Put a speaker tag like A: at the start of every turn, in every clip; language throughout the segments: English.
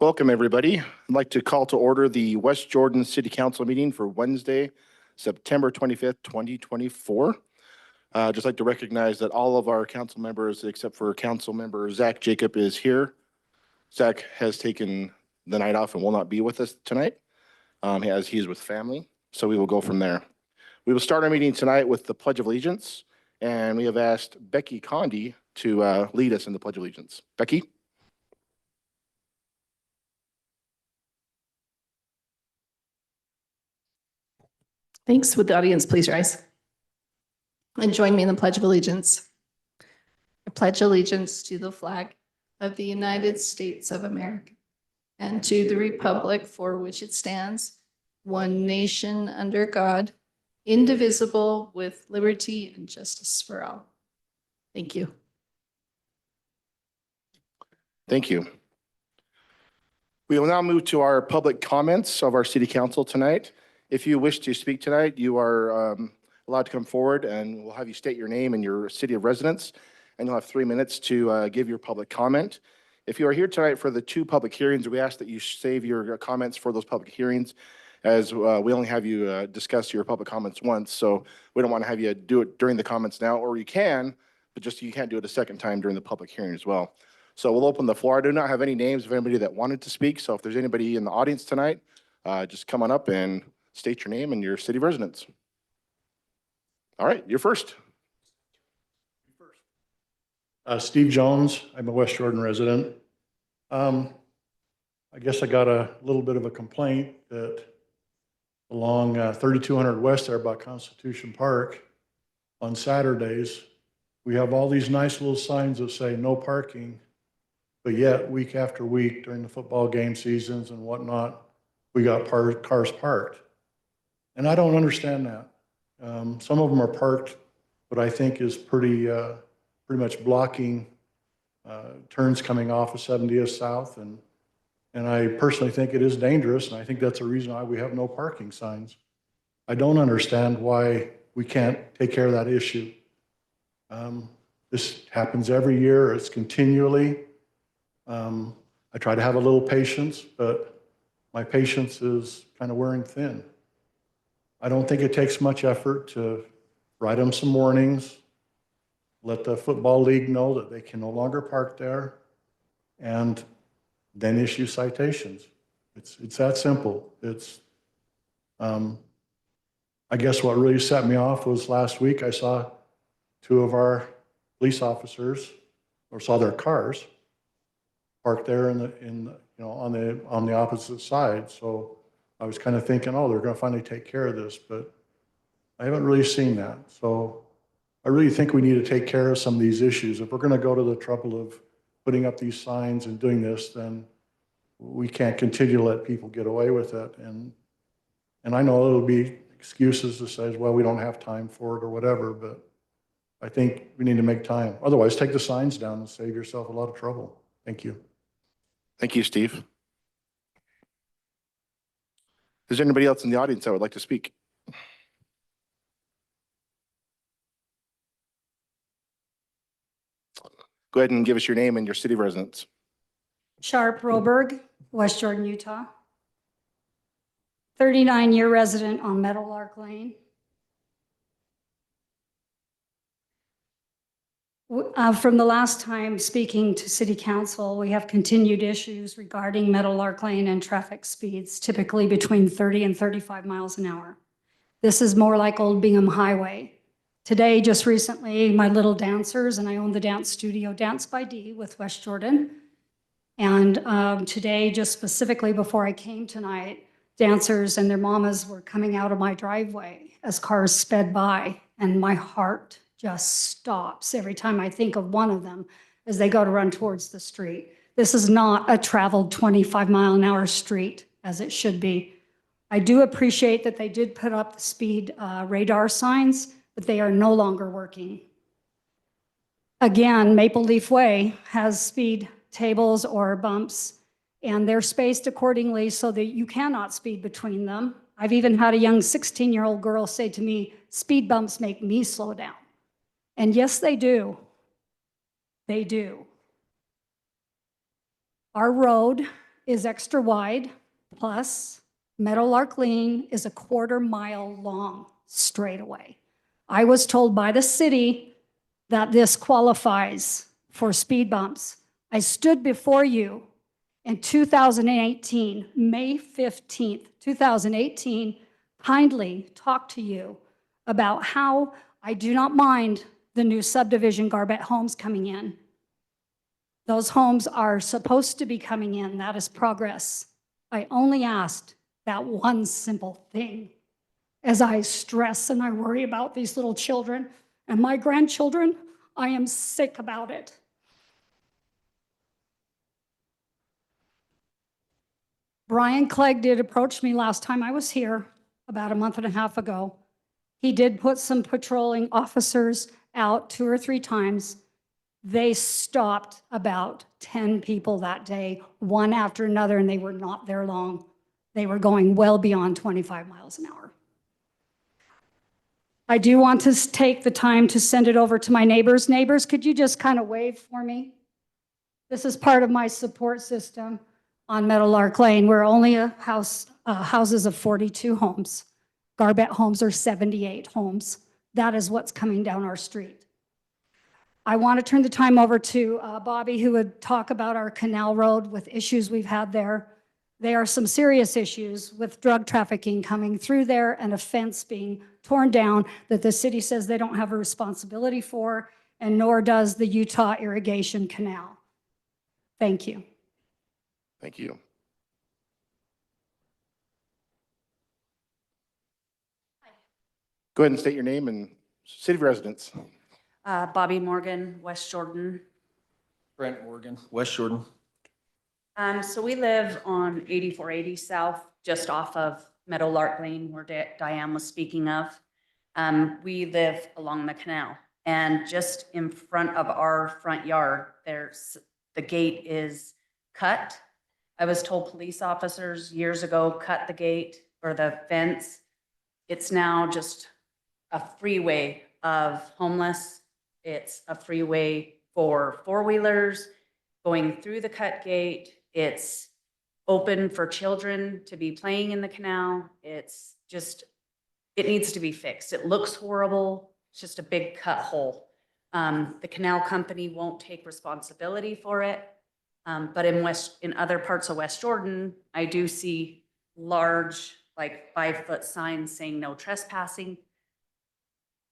A: Welcome, everybody. I'd like to call to order the West Jordan City Council meeting for Wednesday, September 25th, 2024. Just like to recognize that all of our council members, except for Council Member Zach Jacob, is here. Zach has taken the night off and will not be with us tonight, as he is with family. So we will go from there. We will start our meeting tonight with the Pledge of Allegiance, and we have asked Becky Condi to lead us in the Pledge of Allegiance. Becky?
B: Thanks. Would the audience please rise and join me in the Pledge of Allegiance. I pledge allegiance to the flag of the United States of America and to the republic for which it stands, one nation under God, indivisible, with liberty and justice for all. Thank you.
A: Thank you. We will now move to our public comments of our city council tonight. If you wish to speak tonight, you are allowed to come forward, and we'll have you state your name and your city of residence, and you'll have 3 minutes to give your public comment. If you are here tonight for the 2 public hearings, we ask that you save your comments for those public hearings, as we only have you discuss your public comments once, so we don't want to have you do it during the comments now, or you can, but just you can't do it a second time during the public hearing as well. So we'll open the floor. I do not have any names of anybody that wanted to speak, so if there's anybody in the audience tonight, just come on up and state your name and your city of residence. All right, you're first.
C: Steve Jones. I'm a West Jordan resident. I guess I got a little bit of a complaint that along 3200 West there by Constitution Park on Saturdays, we have all these nice little signs that say no parking, but yet week after week during the football game seasons and whatnot, we got cars parked. And I don't understand that. Some of them are parked, but I think is pretty much blocking turns coming off of 70th South. And I personally think it is dangerous. And I think that's the reason why we have no parking signs. I don't understand why we can't take care of that issue. This happens every year. It's continually. I try to have a little patience, but my patience is kind of wearing thin. I don't think it takes much effort to write them some warnings, let the football league know that they can no longer park there, and then issue citations. It's that simple. It's, I guess what really set me off was last week I saw 2 of our police officers, or saw their cars parked there on the opposite side. So I was kind of thinking, oh, they're going to finally take care of this, but I haven't really seen that. So I really think we need to take care of some of these issues. If we're going to go to the trouble of putting up these signs and doing this, then we can't continue to let people get away with it. And I know it'll be excuses that says, well, we don't have time for it or whatever, but I think we need to make time. Otherwise, take the signs down and save yourself a lot of trouble. Thank you.
A: Thank you, Steve. Is there anybody else in the audience that would like to speak? Go ahead and give us your name and your city of residence.
D: Sharp Roberg, West Jordan, Utah. 39-year resident on Meadowlark Lane. From the last time speaking to City Council, we have continued issues regarding Meadowlark Lane and traffic speeds, typically between 30 and 35 miles an hour. This is more like Old Bingham Highway. Today, just recently, my little dancers, and I own the dance studio Dance by D with West Jordan. And today, just specifically before I came tonight, dancers and their mamas were coming out of my driveway as cars sped by, and my heart just stops every time I think of one of them as they go to run towards the street. This is not a traveled 25-mile-an-hour street as it should be. I do appreciate that they did put up the speed radar signs, but they are no longer working. Again, Maple Leaf Way has speed tables or bumps, and they're spaced accordingly so that you cannot speed between them. I've even had a young 16-year-old girl say to me, speed bumps make me slow down. And yes, they do. They do. Our road is extra wide, plus Meadowlark Lane is a 1/4 mile long straightaway. I was told by the city that this qualifies for speed bumps. I stood before you in 2018, May 15th, 2018, kindly talked to you about how I do not mind the new subdivision Garbett Homes coming in. Those homes are supposed to be coming in. That is progress. I only asked that one simple thing. As I stress and I worry about these little children and my grandchildren, I am sick about it. Brian Clegg did approach me last time I was here, about a month and a half ago. He did put some patrolling officers out 2 or 3 times. They stopped about 10 people that day, one after another, and they were not there long. They were going well beyond 25 miles an hour. I do want to take the time to send it over to my neighbors. Neighbors, could you just kind of wave for me? This is part of my support system on Meadowlark Lane. We're only houses of 42 homes. Garbett Homes are 78 homes. That is what's coming down our street. I want to turn the time over to Bobby, who would talk about our canal road with issues we've had there. There are some serious issues with drug trafficking coming through there and a fence being torn down that the city says they don't have a responsibility for, and nor does the Utah Irrigation Canal. Thank you.
A: Thank you. Go ahead and state your name and city of residence.
E: Bobby Morgan, West Jordan.
F: Brent Morgan, West Jordan.
E: So we live on 8480 South, just off of Meadowlark Lane, where Diane was speaking of. We live along the canal, and just in front of our front yard, the gate is cut. I was told police officers years ago cut the gate or the fence. It's now just a freeway of homeless. It's a freeway for 4-wheelers going through the cut gate. It's open for children to be playing in the canal. It's just, it needs to be fixed. It looks horrible. It's just a big cut hole. The canal company won't take responsibility for it. But in other parts of West Jordan, I do see large, like 5-foot signs saying no trespassing.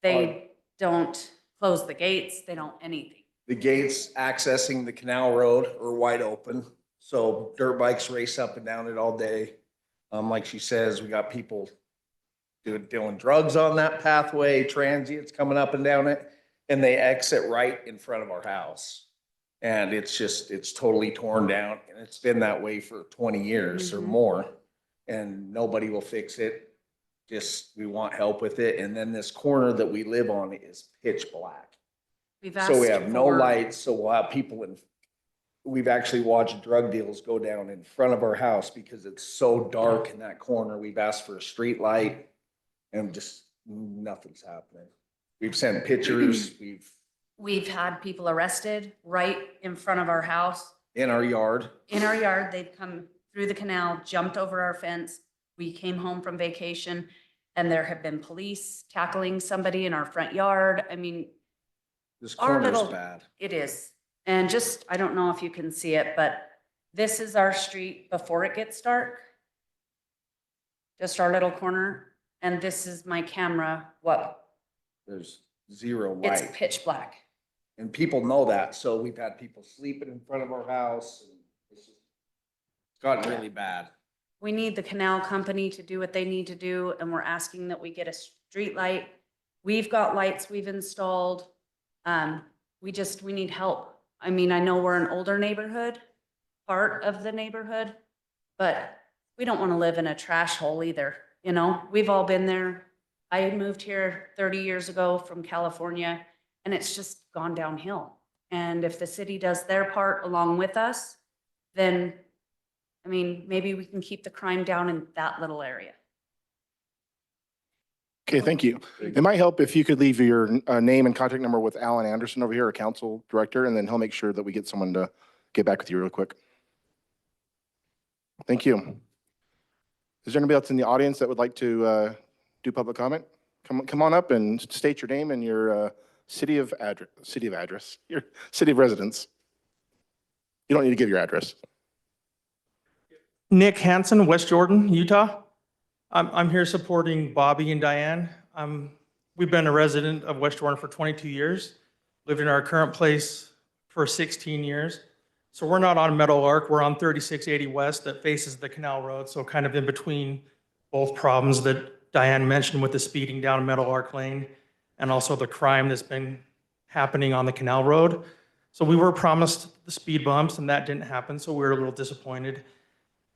E: They don't close the gates. They don't anything.
F: The gates accessing the canal road are wide open. So dirt bikes race up and down it all day. Like she says, we got people dealing drugs on that pathway, transients coming up and down it, and they exit right in front of our house. And it's totally torn down, and it's been that way for 20 years or more, and nobody will fix it. Just, we want help with it. And then this corner that we live on is pitch black.
E: We've asked
F: So we have no
E: for-
F: lights, so we'll have people we've actually watched drug deals go down in front of our house because it's so dark in that corner. We've asked for a street light and just nothing's happening. We've sent pictures,
E: We've had people arrested right in front of our house.
F: in our yard.
E: In our yard, they've come through the canal, jumped over our fence. We came home from vacation and there have been police tackling somebody in our front yard. I mean,
F: This
E: our
F: corner's
E: little,
F: bad.
E: it is. And just, I don't know if you can see it, but this is our street before it gets dark. Just our little corner. And this is my camera.
F: There's zero
E: It's
F: light.
E: pitch black.
F: And people know that, so we've had people sleeping in front of our house. And it's gotten really bad.
E: We need the canal company to do what they need to do, and we're asking that we get a street light. We've got lights we've installed. We need help. I mean, I know we're an older neighborhood, part of the neighborhood, but we don't want to live in a trash hole either. You know, we've all been there. I moved here 30 years ago from California, and it's just gone downhill. And if the city does their part along with us, then I mean, maybe we can keep the crime down in that little area.
A: Okay, thank you. It might help if you could leave your name and contact number with Alan Anderson over here, our council director, and then he'll make sure that we get someone to get back with you real quick. Thank you. Is there anybody else in the audience that would like to do public comment? Come on up and state your name and your city of address, your city of residence. You don't need to give your address.
G: Nick Hansen, West Jordan, Utah. I'm here supporting Bobby and Diane. We've been a resident of West Jordan for 22 years, lived in our current place for 16 years. So we're not on Meadow Lark, we're on 3680 West that faces the Canal Road, so kind of in between both problems that Diane mentioned with the speeding down Meadow Lark Lane and also the crime that's been happening on the Canal Road. So we were promised the speed bumps and that didn't happen, so we were a little disappointed.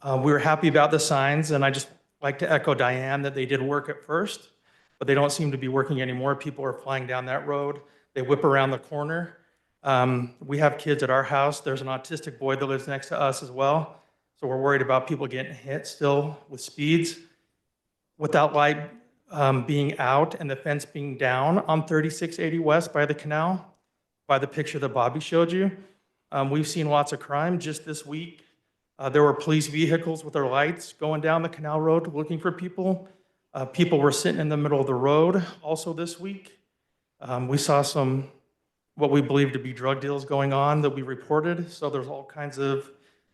G: We were happy about the signs, and I just like to echo Diane that they did work at first, but they don't seem to be working anymore. People are flying down that road. They whip around the corner. We have kids at our house. There's an autistic boy that lives next to us as well. So we're worried about people getting hit still with speeds. Without light being out and the fence being down on 3680 West by the canal, by the picture that Bobby showed you, we've seen lots of crime. Just this week, there were police vehicles with their lights going down the canal road looking for people. People were sitting in the middle of the road also this week. We saw some, what we believe to be drug deals going on that we reported. So there's all kinds of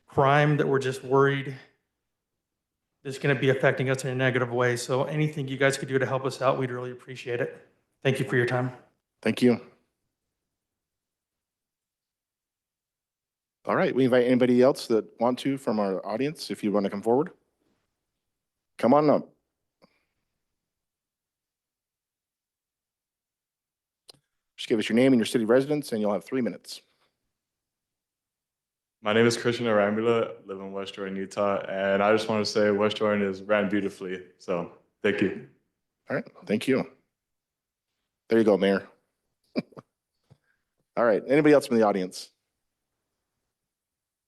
G: crime that we're just worried is going to be affecting us in a negative way. So anything you guys could do to help us out, we'd really appreciate it. Thank you for your time.
A: Thank you. All right, we invite anybody else that want to from our audience, if you want to come forward. Come on up. Just give us your name and your city of residence, and you'll have 3 minutes.
H: My name is Christian Arambula, live in West Jordan, Utah, and I just want to say West Jordan is ran beautifully. So thank you.
A: All right, thank you. There you go, Mayor. All right, anybody else from the audience?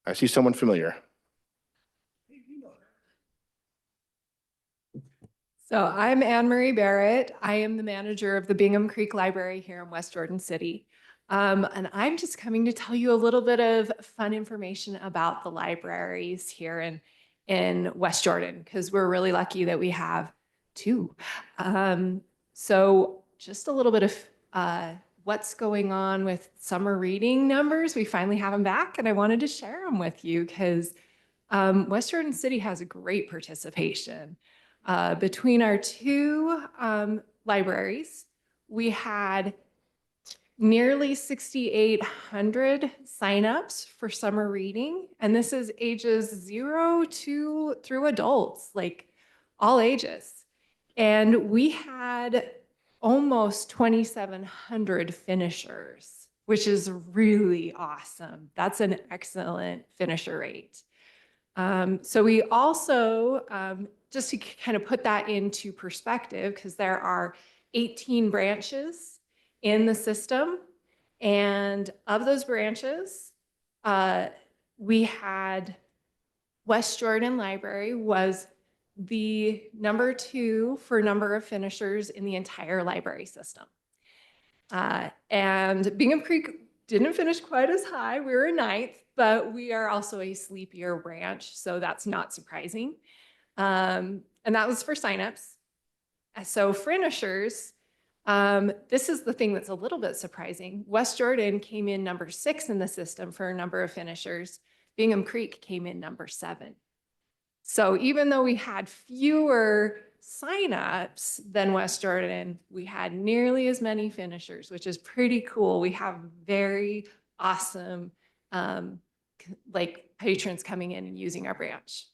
A: I see someone familiar.
I: So I'm Anne Marie Barrett. I am the manager of the Bingham Creek Library here in West Jordan City. And I'm just coming to tell you a little bit of fun information about the libraries here in West Jordan, because we're really lucky that we have 2. So just a little bit of what's going on with summer reading numbers. We finally have them back, and I wanted to share them with you because West Jordan City has a great participation. Between our 2 libraries, we had nearly 6,800 signups for summer reading. And this is ages 0 to through adults, like all ages. And we had almost 2,700 finishers, which is really awesome. That's an excellent finisher rate. So we also, just to kind of put that into perspective, because there are 18 branches in the system. And of those branches, we had West Jordan Library was the number 2 for number of finishers in the entire library system. And Bingham Creek didn't finish quite as high. We were 9th, but we are also a sleepier branch, so that's not surprising. And that was for signups. So finishers, this is the thing that's a little bit surprising. West Jordan came in number 6 in the system for a number of finishers. Bingham Creek came in number 7. So even though we had fewer signups than West Jordan, we had nearly as many finishers, which is pretty cool. We have very awesome like patrons coming in and using our branch.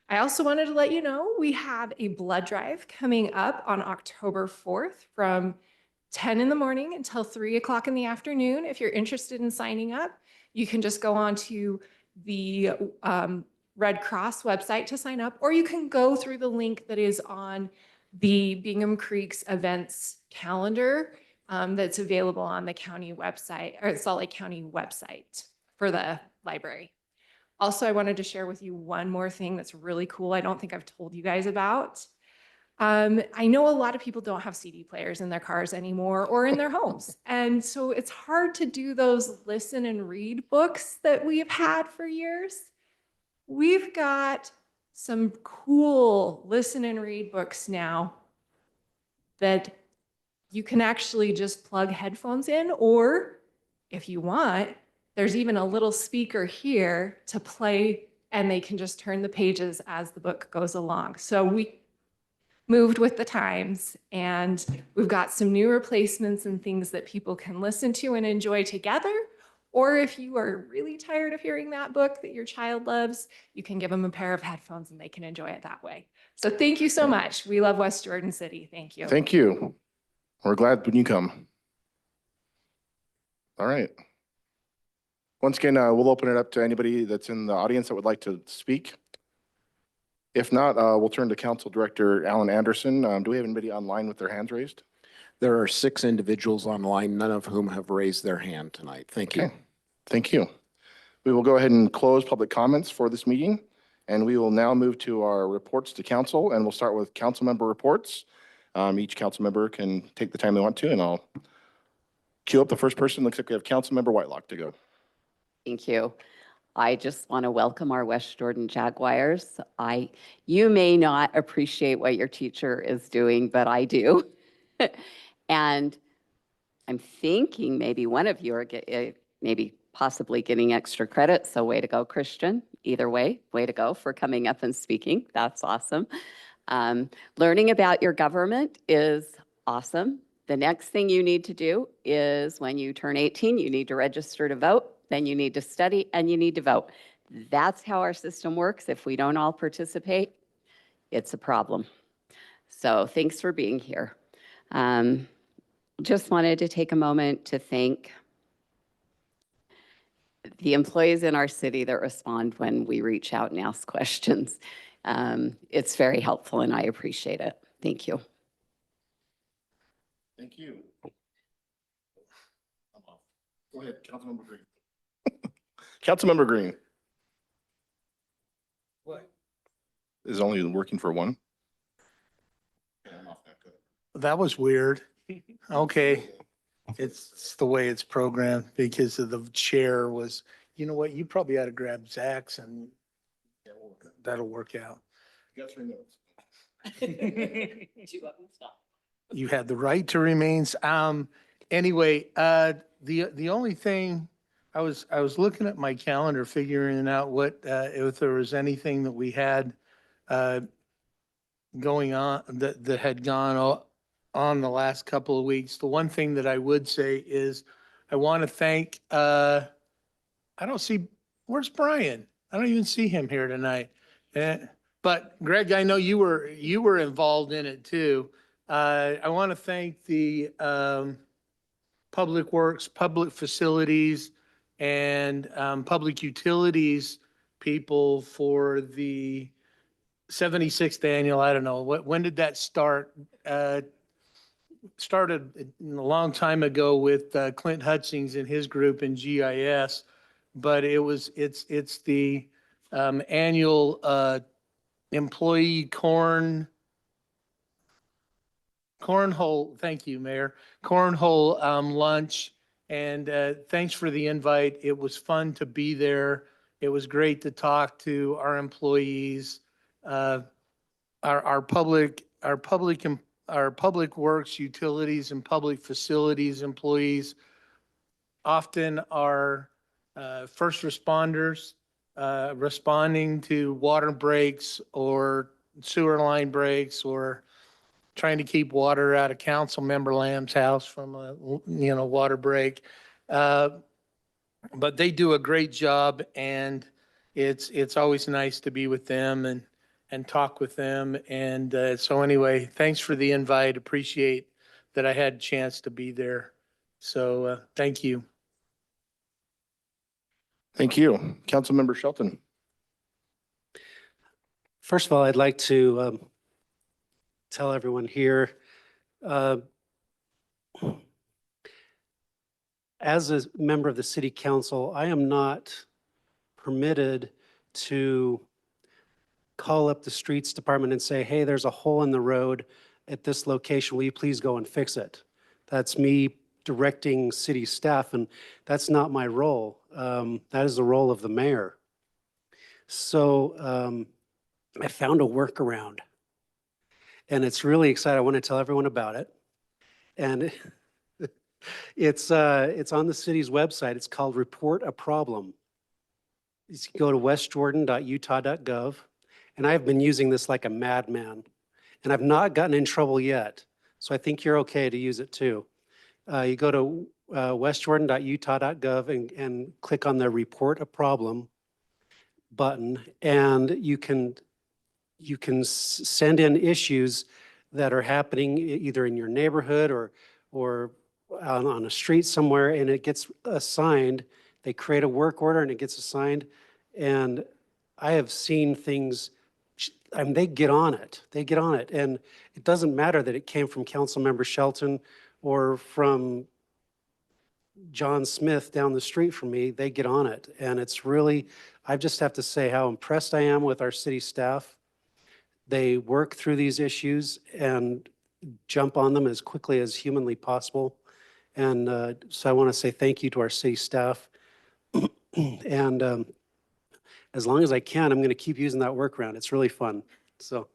I: I also wanted to let you know we have a blood drive coming up on October 4th from 10 in the morning until 3 o'clock in the afternoon. If you're interested in signing up, you can just go on to the Red Cross website to sign up, or you can go through the link that is on the Bingham Creek's events calendar that's available on the county website, or Salt Lake County website for the library. Also, I wanted to share with you one more thing that's really cool. I don't think I've told you guys about. I know a lot of people don't have CD players in their cars anymore or in their homes. And so it's hard to do those listen and read books that we've had for years. We've got some cool listen and read books now that you can actually just plug headphones in, or if you want, there's even a little speaker here to play and they can just turn the pages as the book goes along. So we moved with the times and we've got some new replacements and things that people can listen to and enjoy together. Or if you are really tired of hearing that book that your child loves, you can give them a pair of headphones and they can enjoy it that way. So thank you so much. We love West Jordan City. Thank you.
A: Thank you. We're glad when you come. All right. Once again, we'll open it up to anybody that's in the audience that would like to speak. If not, we'll turn to Council Director Alan Anderson. Do we have anybody online with their hands raised?
J: There are 6 individuals online, none of whom have raised their hand tonight. Thank you.
A: Okay. Thank you. We will go ahead and close public comments for this meeting, and we will now move to our reports to council, and we'll start with council member reports. Each council member can take the time they want to, and I'll queue up the first person. Looks like we have Council Member Whitelock to go.
K: Thank you. I just want to welcome our West Jordan Jaguars. You may not appreciate what your teacher is doing, but I do. And I'm thinking maybe one of you are maybe possibly getting extra credit. So way to go, Christian. Either way to go for coming up and speaking. That's awesome. Learning about your government is awesome. The next thing you need to do is when you turn 18, you need to register to vote, then you need to study, and you need to vote. That's how our system works. If we don't all participate, it's a problem. So thanks for being here. Just wanted to take a moment to thank the employees in our city that respond when we reach out and ask questions. It's very helpful and I appreciate it. Thank you.
A: Thank you. Go ahead, Councilmember Green. Councilmember Green.
L: What?
A: Is only working for one?
L: That was weird. Okay. It's the way it's programmed because of the chair was, you know what, you probably ought to grab Zach's and that'll work out.
A: You got 3 minutes.
L: You had the right to remain. Anyway, the only thing I was looking at my calendar, figuring out what if there was anything that we had going on that had gone on the last couple of weeks. The one thing that I would say is I want to thank. I don't see where's Brian. I don't even see him here tonight. But Greg, I know you were involved in it too. I want to thank the Public Works, Public Facilities, and Public Utilities people for the 76th annual. I don't know when did that start? Started a long time ago with Clint Hutchings and his group in GIS, but it's the annual employee cornhole. Thank you, Mayor. Cornhole lunch, and thanks for the invite. It was fun to be there. It was great to talk to our employees, our public works, utilities, and public facilities employees. Often are first responders responding to water breaks or sewer line breaks or trying to keep water out of Council Member Lamb's house from a water break. But they do a great job, and it's always nice to be with them and talk with them. And so anyway, thanks for the invite. Appreciate that I had a chance to be there. So thank you.
A: Thank you. Councilmember Shelton.
M: First of all, I'd like to tell everyone here, as a member of the City Council, I am not permitted to call up the Streets Department and say, hey, there's a hole in the road at this location. Will you please go and fix it? That's me directing city staff, and that's not my role. That is the role of the mayor. So I found a workaround. And it's really exciting. I want to tell everyone about it. And it's on the city's website. It's called Report a Problem. You can go to westjordan.utah.gov. And I've been using this like a madman. And I've not gotten in trouble yet. So I think you're okay to use it too. You go to westjordan.utah.gov and click on the Report a Problem button, and you can send in issues that are happening either in your neighborhood or on a street somewhere, and it gets assigned. They create a work order and it gets assigned. And I have seen things, I mean, they get on it. They get on it. And it doesn't matter that it came from Councilmember Shelton or from John Smith down the street from me. They get on it. And it's really, I just have to say how impressed I am with our city staff. They work through these issues and jump on them as quickly as humanly possible. And so I want to say thank you to our city staff. And as long as I can, I'm going to keep using that workaround. It's really fun. So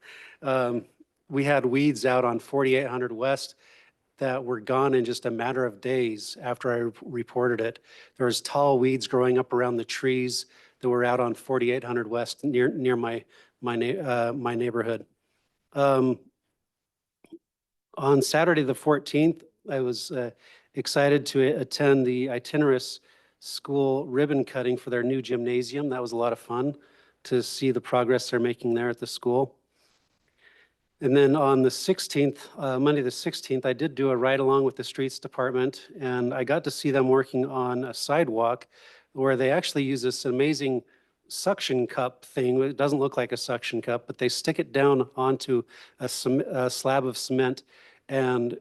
M: we had weeds out on 4800 West that were gone in just a matter of days after I reported it. There was tall weeds growing up around the trees that were out on 4800 West near my neighborhood. On Saturday the 14th, I was excited to attend the Itinerous School ribbon cutting for their new gymnasium. That was a lot of fun to see the progress they're making there at the school. And then on the 16th, Monday the 16th, I did do a ride along with the streets department, and I got to see them working on a sidewalk where they actually use this amazing suction cup thing. It doesn't look like a suction cup, but they stick it down onto a slab of cement and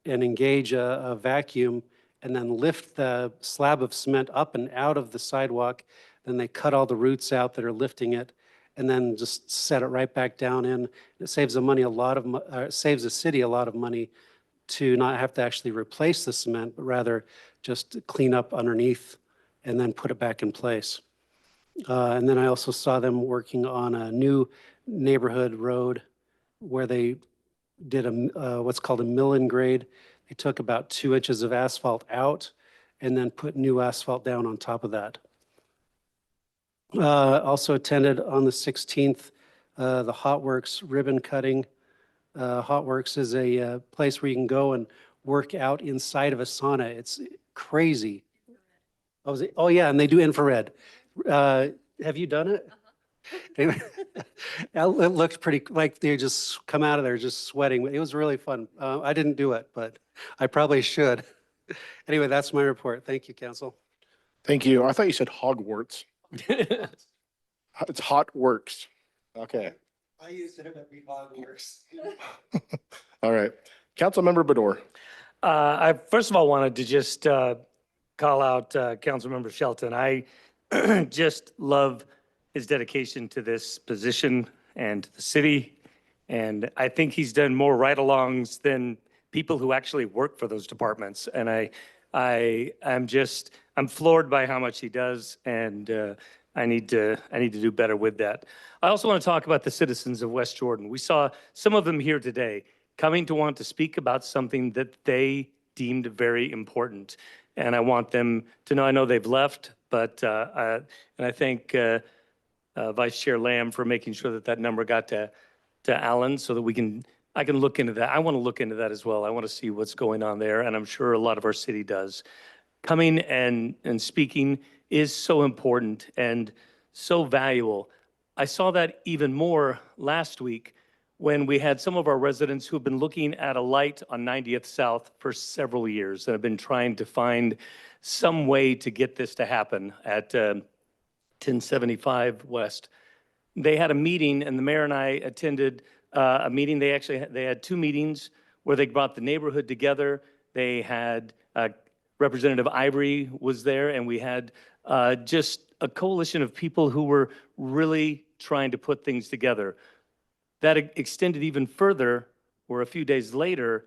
M: engage a vacuum and then lift the slab of cement up and out of the sidewalk. Then they cut all the roots out that are lifting it and then just set it right back down in. It saves saves the city a lot of money to not have to actually replace the cement, but rather just clean up underneath and then put it back in place. And then I also saw them working on a new neighborhood road where they did what's called a mill and grade. They took about 2 inches of asphalt out and then put new asphalt down on top of that. Also attended on the 16th, the Hot Works ribbon cutting. Hot Works is a place where you can go and work out inside of a sauna. It's crazy. Oh yeah, and they do infrared. Have you done it? It looked pretty, like they just come out of there just sweating. It was really fun. I didn't do it, but I probably should. Anyway, that's my report. Thank you, Council.
A: Thank you. I thought you said Hogwarts. It's Hot Works. Okay.
N: I used it at Hogwarts.
A: All right. Councilmember Bador.
N: I first of all wanted to just call out Councilmember Shelton. I just love his dedication to this position and to the city. And I think he's done more ride-alongs than people who actually work for those departments. And I'm floored by how much he does, and I need to do better with that. I also want to talk about the citizens of West Jordan. We saw some of them here today coming to want to speak about something that they deemed very important. And I want them to know, I know they've left, but, and I thank Vice Chair Lamb for making sure that that number got to Alan so that I can look into that. I want to look into that as well. I want to see what's going on there, and I'm sure a lot of our city does. Coming and speaking is so important and so valuable. I saw that even more last week when we had some of our residents who have been looking at a light on 90th South for several years and have been trying to find some way to get this to happen at 1075 West. They had a meeting, and the mayor and I attended a meeting. They had 2 meetings where they brought the neighborhood together. They had Representative Ivory was there, and we had just a coalition of people who were really trying to put things together. That extended even further, where a few days later,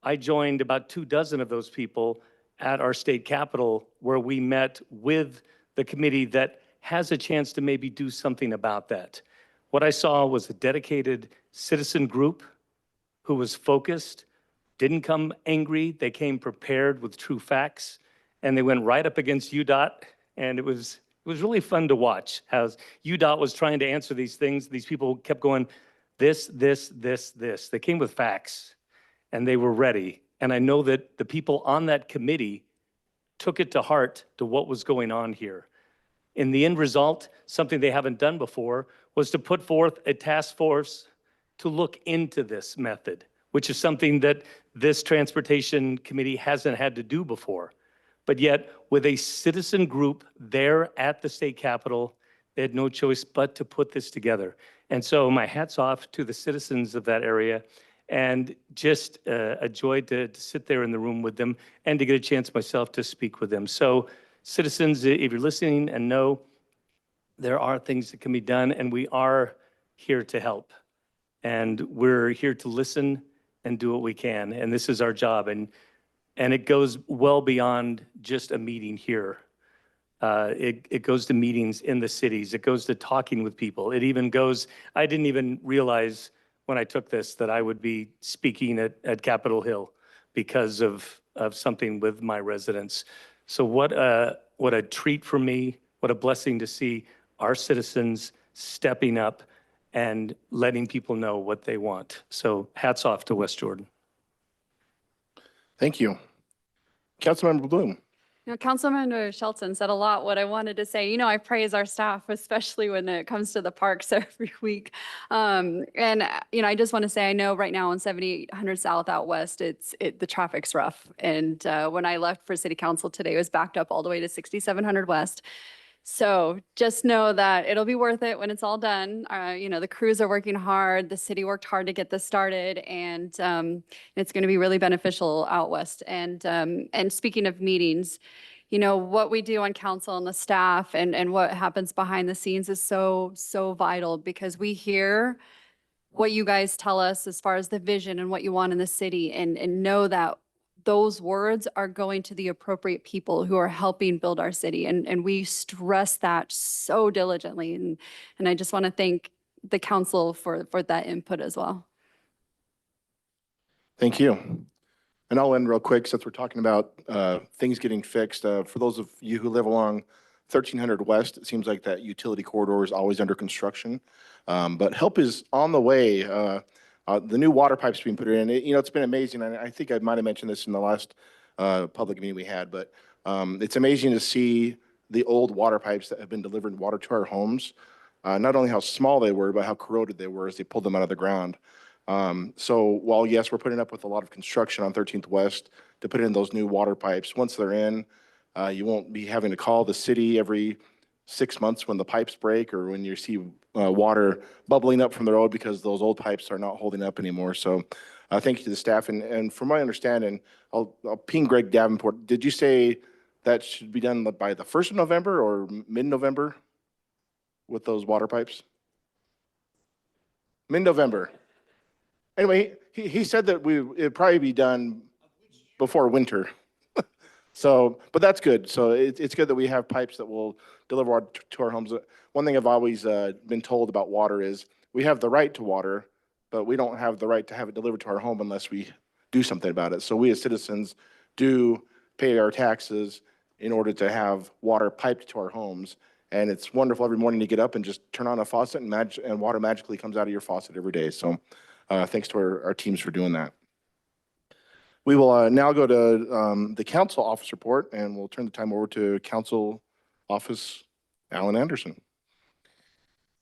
N: I joined about 24 of those people at our state capitol, where we met with the committee that has a chance to maybe do something about that. What I saw was a dedicated citizen group who was focused, didn't come angry. They came prepared with true facts, and they went right up against UDOT. And it was really fun to watch how UDOT was trying to answer these things. These people kept going, this. They came with facts, and they were ready. And I know that the people on that committee took it to heart to what was going on here. In the end result, something they haven't done before was to put forth a task force to look into this method, which is something that this transportation committee hasn't had to do before. But yet, with a citizen group there at the state capitol, they had no choice but to put this together. And so my hat's off to the citizens of that area, and just a joy to sit there in the room with them and to get a chance myself to speak with them. So citizens, if you're listening and know there are things that can be done, and we are here to help. And we're here to listen and do what we can. And this is our job. And it goes well beyond just a meeting here. It goes to meetings in the cities. It goes to talking with people. It even goes, I didn't even realize when I took this that I would be speaking at Capitol Hill because of something with my residents. So what a treat for me, what a blessing to see our citizens stepping up and letting people know what they want. So hats off to West Jordan.
A: Thank you. Councilmember Bloom.
O: Councilmember Shelton said a lot what I wanted to say. I praise our staff, especially when it comes to the parks every week. I just want to say, I know right now on 7800 South out west, the traffic's rough. And when I left for city council today, it was backed up all the way to 6700 West. So just know that it'll be worth it when it's all done. The crews are working hard. The city worked hard to get this started, and it's going to be really beneficial out west. And speaking of meetings, what we do on council and the staff and what happens behind the scenes is so vital, because we hear what you guys tell us as far as the vision and what you want in the city, and know that those words are going to the appropriate people who are helping build our city. And we stress that so diligently. And I just want to thank the council for that input as well.
A: Thank you. And I'll end real quick since we're talking about things getting fixed. For those of you who live along 1300 West, it seems like that utility corridor is always under construction. But help is on the way. The new water pipes being put in, it's been amazing. And I think I might have mentioned this in the last public meeting we had, but it's amazing to see the old water pipes that have been delivering water to our homes. Not only how small they were, but how corroded they were as they pulled them out of the ground. So while, yes, we're putting up with a lot of construction on 13th West to put in those new water pipes, once they're in, you won't be having to call the city every 6 months when the pipes break or when you see water bubbling up from the road because those old pipes are not holding up anymore. So thank you to the staff. And from my understanding, I'll ping Greg Davenport. Did you say that should be done by the 1st of November or mid-November with those water pipes? Mid-November. Anyway, he said that it'd probably be done before winter. So, but that's good. So it's good that we have pipes that will deliver water to our homes. One thing I've always been told about water is we have the right to water, but we don't have the right to have it delivered to our home unless we do something about it. So we as citizens do pay our taxes in order to have water piped to our homes. And it's wonderful every morning to get up and just turn on a faucet and water magically comes out of your faucet every day. So thanks to our teams for doing that. We will now go to the council office report, and we'll turn the time over to council office Alan Anderson.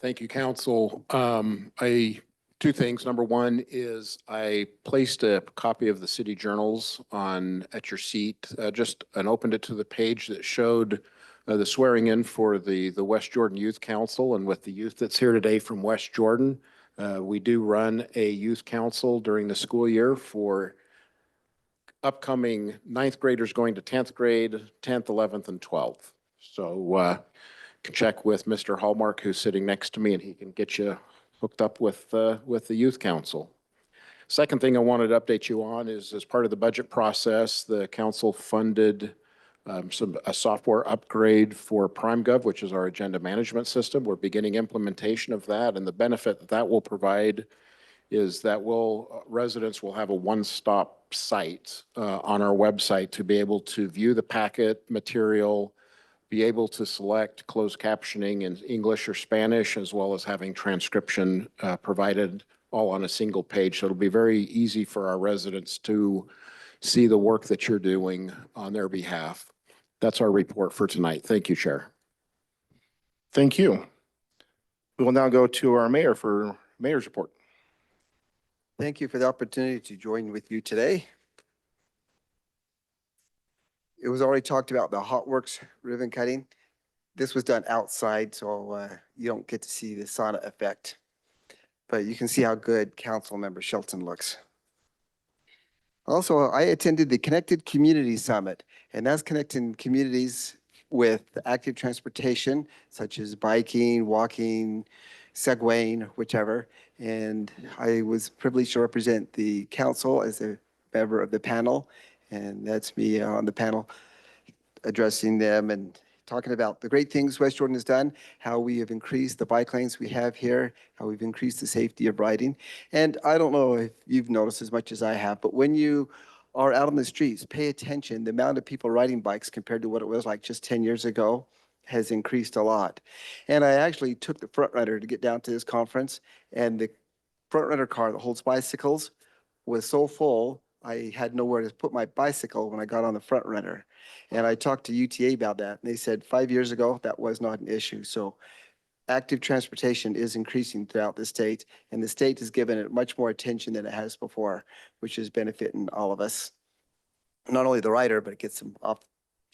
J: Thank you, council. Two things. Number one is I placed a copy of the city journals at your seat, and opened it to the page that showed the swearing in for the West Jordan Youth Council, and with the youth that's here today from West Jordan. We do run a youth council during the school year for upcoming 9th graders going to 10th grade, 10th, 11th, and 12th. So can check with Mr. Hallmark, who's sitting next to me, and he can get you hooked up with the youth council. Second thing I wanted to update you on is, as part of the budget process, the council funded a software upgrade for PrimeGov, which is our agenda management system. We're beginning implementation of that, and the benefit that will provide is that residents will have a one-stop site on our website to be able to view the packet material, be able to select closed captioning in English or Spanish, as well as having transcription provided all on a single page. So it'll be very easy for our residents to see the work that you're doing on their behalf. That's our report for tonight. Thank you, Chair.
A: Thank you. We will now go to our mayor for mayor's report.
P: Thank you for the opportunity to join with you today. It was already talked about the Hot Works ribbon cutting. This was done outside, so you don't get to see the sauna effect. But you can see how good Council Member Shelton looks. Also, I attended the Connected Communities Summit, and that's connecting communities with active transportation, such as biking, walking, segwaying, whichever. And I was privileged to represent the council as a member of the panel. And that's me on the panel addressing them and talking about the great things West Jordan has done, how we have increased the bike lanes we have here, how we've increased the safety of riding. And I don't know if you've noticed as much as I have, but when you are out on the streets, pay attention, the amount of people riding bikes compared to what it was like just 10 years ago has increased a lot. And I actually took the front runner to get down to this conference, and the front runner car that holds bicycles was so full, I had nowhere to put my bicycle when I got on the front runner. And I talked to UTA about that, and they said 5 years ago, that was not an issue. So active transportation is increasing throughout the state, and the state has given it much more attention than it has before, which is benefiting all of us. Not only the rider, but it gets some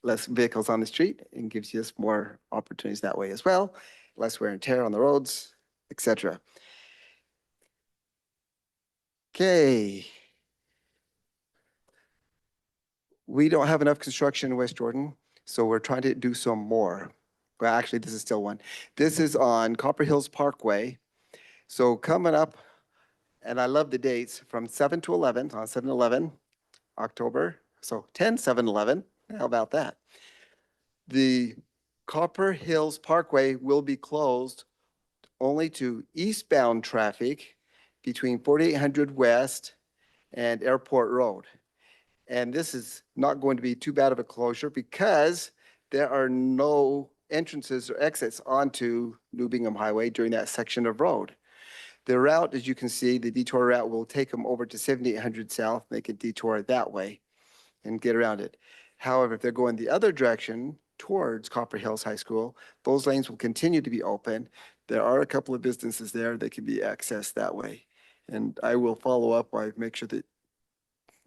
P: less vehicles on the street and gives you more opportunities that way as well, less wear and tear on the roads, etc. Okay. We don't have enough construction in West Jordan, so we're trying to do some more. Well, actually, this is still one. This is on Copper Hills Parkway. So coming up, and I love the dates, from 7 to 11, on 7/11, October. So 10, 7/11, how about that? The Copper Hills Parkway will be closed only to eastbound traffic between 4800 West and Airport Road. And this is not going to be too bad of a closure because there are no entrances or exits onto New Bingham Highway during that section of road. The route, as you can see, the detour route will take them over to 7800 South, make a detour that way and get around it. However, if they're going the other direction towards Copper Hills High School, those lanes will continue to be open. There are a couple of businesses there that can be accessed that way. And I will follow up. I make sure that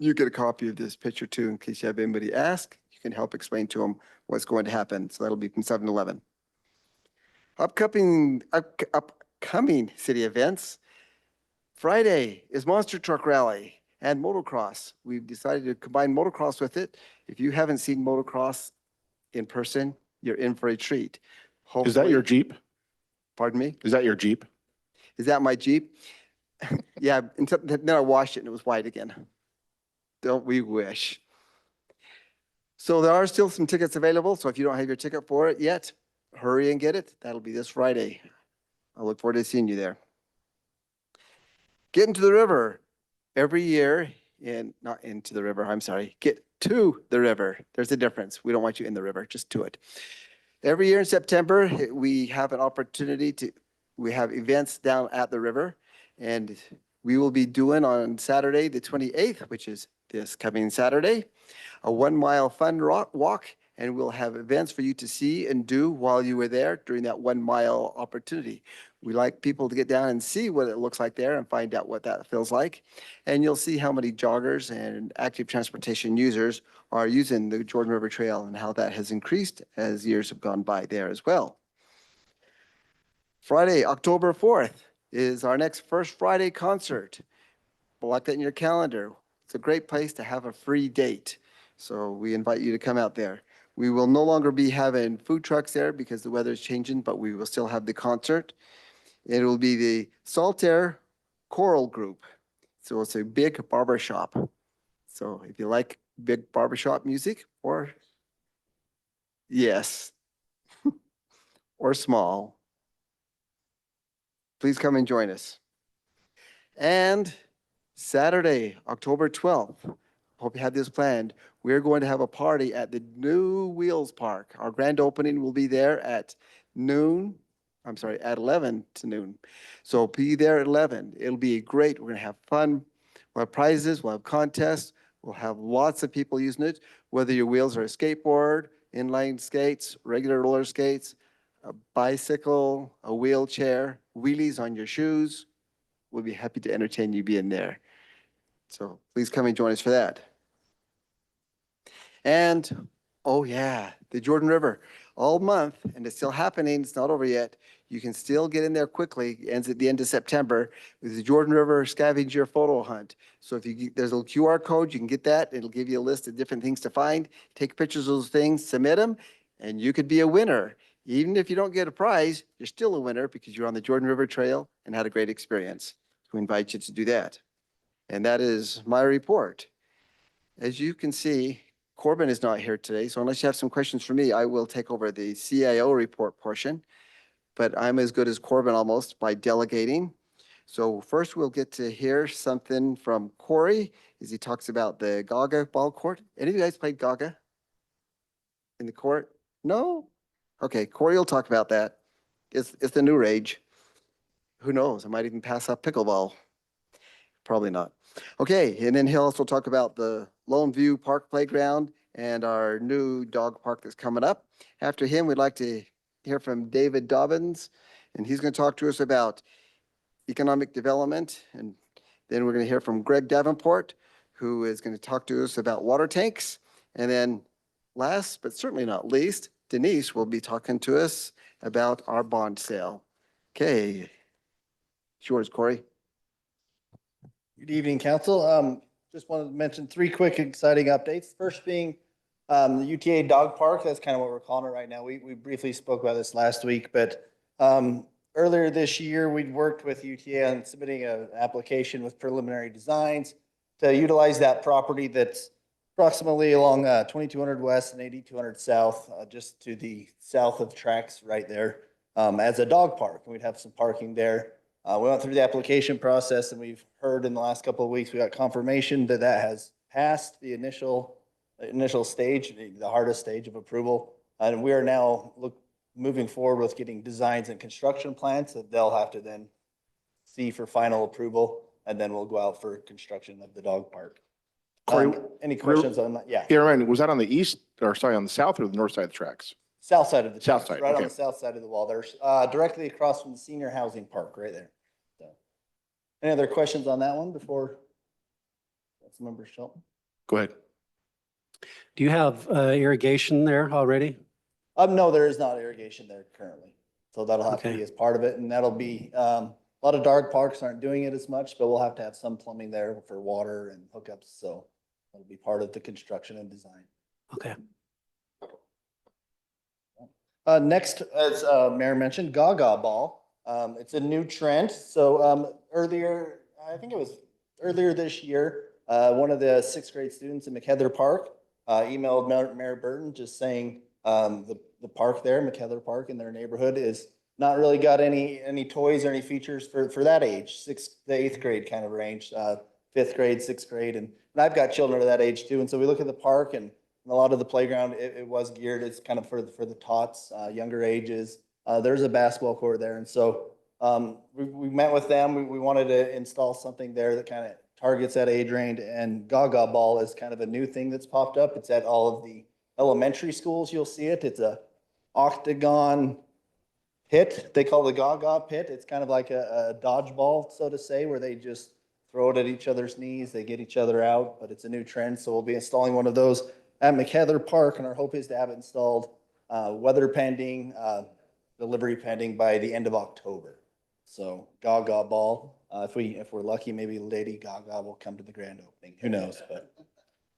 P: you get a copy of this picture too, in case you have anybody ask. You can help explain to them what's going to happen. So that'll be from 7/11. Upcoming city events. Friday is Monster Truck Rally and motocross. We've decided to combine motocross with it. If you haven't seen motocross in person, you're in for a treat.
A: Is that your Jeep?
P: Pardon me?
A: Is that your Jeep?
P: Is that my Jeep? Yeah, then I washed it and it was white again. Don't we wish? So there are still some tickets available. So if you don't have your ticket for it yet, hurry and get it. That'll be this Friday. I look forward to seeing you there. Get into the river every year, and not into the river, I'm sorry. Get to the river. There's a difference. We don't want you in the river, just to it. Every year in September, we have an opportunity we have events down at the river, and we will be doing on Saturday, the 28th, which is this coming Saturday, a 1 mile fun walk, and we'll have events for you to see and do while you were there during that 1 mile opportunity. We like people to get down and see what it looks like there and find out what that feels like. And you'll see how many joggers and active transportation users are using the Jordan River Trail and how that has increased as years have gone by there as well. Friday, October 4th is our next First Friday concert. Block that in your calendar. It's a great place to have a free date. So we invite you to come out there. We will no longer be having food trucks there because the weather is changing, but we will still have the concert. It will be the Saltaire Choral Group. So it's a big barbershop. So if you like big barbershop music or Yes. Or small. Please come and join us. And Saturday, October 12th, hope you had this planned. We're going to have a party at the new Wheels Park. Our grand opening will be there at noon. I'm sorry, at 11 to noon. So be there at 11. It'll be great. We're going to have fun. We'll have prizes. We'll have contests. We'll have lots of people using it, whether your wheels are a skateboard, inline skates, regular roller skates, a bicycle, a wheelchair, wheelies on your shoes. We'll be happy to entertain you being there. So please come and join us for that. And, oh yeah, the Jordan River, all month, and it's still happening, it's not over yet. You can still get in there quickly, it ends at the end of September, with the Jordan River scavenger photo hunt. So if there's a little QR code, you can get that, it'll give you a list of different things to find. Take pictures of those things, submit them, and you could be a winner. Even if you don't get a prize, you're still a winner because you're on the Jordan River Trail and had a great experience. We invite you to do that. And that is my report. As you can see, Corbin is not here today, so unless you have some questions for me, I will take over the CIO report portion. But I'm as good as Corbin almost by delegating. So first we'll get to hear something from Corey as he talks about the Gaga ball court. Any of you guys played Gaga in the court? No? Okay, Corey will talk about that. It's the new rage. Who knows? I might even pass up pickleball. Probably not. Okay, and then he'll also talk about the Lone View Park Playground and our new dog park that's coming up. After him, we'd like to hear from David Dobbins, and he's going to talk to us about economic development. And then we're going to hear from Greg Davenport, who is going to talk to us about water tanks. And then last, but certainly not least, Denise will be talking to us about our bond sale. Okay, it's yours, Corey.
Q: Good evening, Council. Just wanted to mention 3 quick exciting updates. First being the UTA Dog Park. That's kind of what we're calling it right now. We briefly spoke about this last week, but earlier this year, we'd worked with UTA on submitting an application with preliminary designs to utilize that property that's approximately along 2200 West and 8200 South, just to the south of tracks right there, as a dog park. And we'd have some parking there. We went through the application process, and we've heard in the last couple of weeks, we got confirmation that that has passed the initial stage, the hardest stage of approval. And we are now moving forward with getting designs and construction plans that they'll have to then see for final approval. And then we'll go out for construction of the dog park.
A: Corey,
Q: any questions on that? Yeah.
A: Aaron, was that on the east, or sorry, on the south or the north side of the tracks?
Q: South side of the
A: South
Q: tracks,
A: side,
Q: right on
A: okay.
Q: the south side of the wall. There's directly across from the senior housing park right there. So, any other questions on that one before Councilmember Shelton?
A: Go ahead.
M: Do you have irrigation there already?
Q: No, there is not irrigation there currently. So that'll have to be as part of it, and that'll be, a lot of dog parks aren't doing it as much, but we'll have to have some plumbing there for water and hookups. So that'll be part of the construction and design.
M: Okay.
Q: Next, as Mayor mentioned, Gaga Ball. It's a new trend. So earlier, I think it was earlier this year, one of the 6th grade students in McHeather Park emailed Mayor Burton just saying the park there, McHeather Park in their neighborhood, is not really got any toys or any features for that age, 6th to 8th grade kind of range, 5th grade, 6th grade. And I've got children of that age too. And so we look at the park, and a lot of the playground, it was geared, it's kind of for the tots, younger ages. There's a basketball court there. And so we met with them. We wanted to install something there that kind of targets that age range. And Gaga Ball is kind of a new thing that's popped up. It's at all of the elementary schools. You'll see it. It's a octagon pit. They call it the Gaga pit. It's kind of like a dodgeball, so to say, where they just throw it at each other's knees. They get each other out, but it's a new trend. So we'll be installing one of those at McHeather Park, and our hope is to have it installed, weather pending, delivery pending by the end of October. So Gaga Ball, if we're lucky, maybe Lady Gaga will come to the grand opening. Who knows?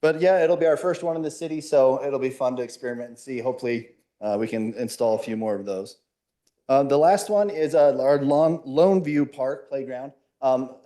Q: But yeah, it'll be our first one in the city, so it'll be fun to experiment and see. Hopefully, we can install a few more of those. The last one is our Lone View Park Playground.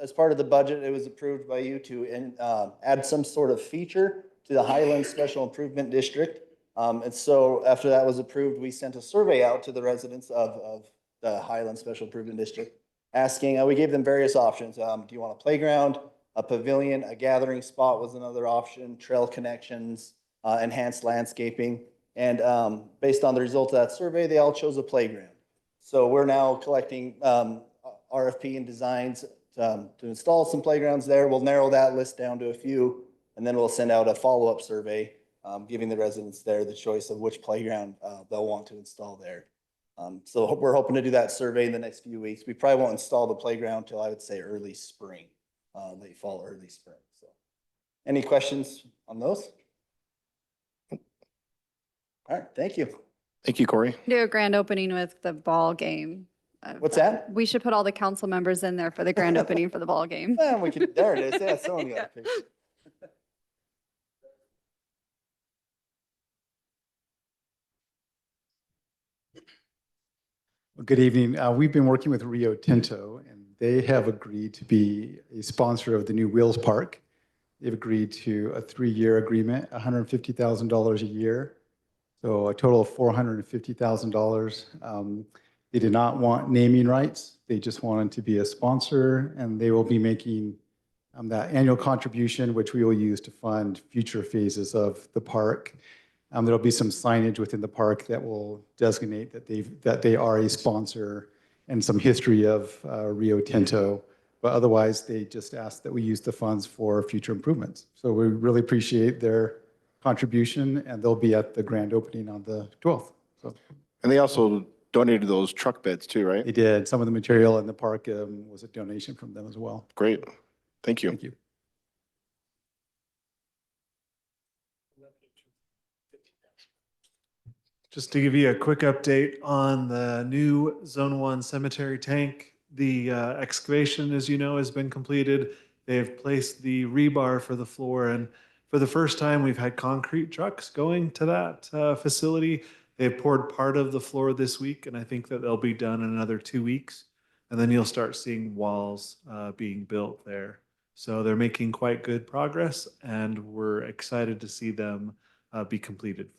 Q: As part of the budget, it was approved by you to add some sort of feature to the Highlands Special Improvement District. And so after that was approved, we sent a survey out to the residents of the Highland Special Improvement District, asking, we gave them various options. Do you want a playground, a pavilion, a gathering spot was another option, trail connections, enhanced landscaping. And based on the results of that survey, they all chose a playground. So we're now collecting RFP and designs to install some playgrounds there. We'll narrow that list down to a few, and then we'll send out a follow-up survey, giving the residents there the choice of which playground they'll want to install there. So we're hoping to do that survey in the next few weeks. We probably won't install the playground till I would say early spring, late fall, early spring. So any questions on those? All right, thank you.
A: Thank you, Corey.
O: Do a grand opening with the ball game.
Q: What's that?
O: We should put all the council members in there for the grand opening for the ball game.
Q: We could, there it is. Yeah, someone got a picture.
R: Well, good evening. We've been working with Rio Tinto, and they have agreed to be a sponsor of the new Wheels Park. They've agreed to a 3-year agreement, $150,000 a year, so a total of $450,000. They did not want naming rights. They just wanted to be a sponsor, and they will be making that annual contribution, which we will use to fund future phases of the park. There'll be some signage within the park that will designate that they are a sponsor, and some history of Rio Tinto. But otherwise, they just asked that we use the funds for future improvements. So we really appreciate their contribution, and they'll be at the grand opening on the 12th. So.
A: And they also donated those truck beds too, right?
R: They did. Some of the material in the park was a donation from them as well.
A: Great. Thank you.
R: Thank you.
S: Just to give you a quick update on the new Zone 1 cemetery tank, the excavation, as you know, has been completed. They have placed the rebar for the floor, and for the first time, we've had concrete trucks going to that facility. They've poured part of the floor this week, and I think that they'll be done in another 2 weeks. And then you'll start seeing walls being built there. So they're making quite good progress, and we're excited to see them be completed.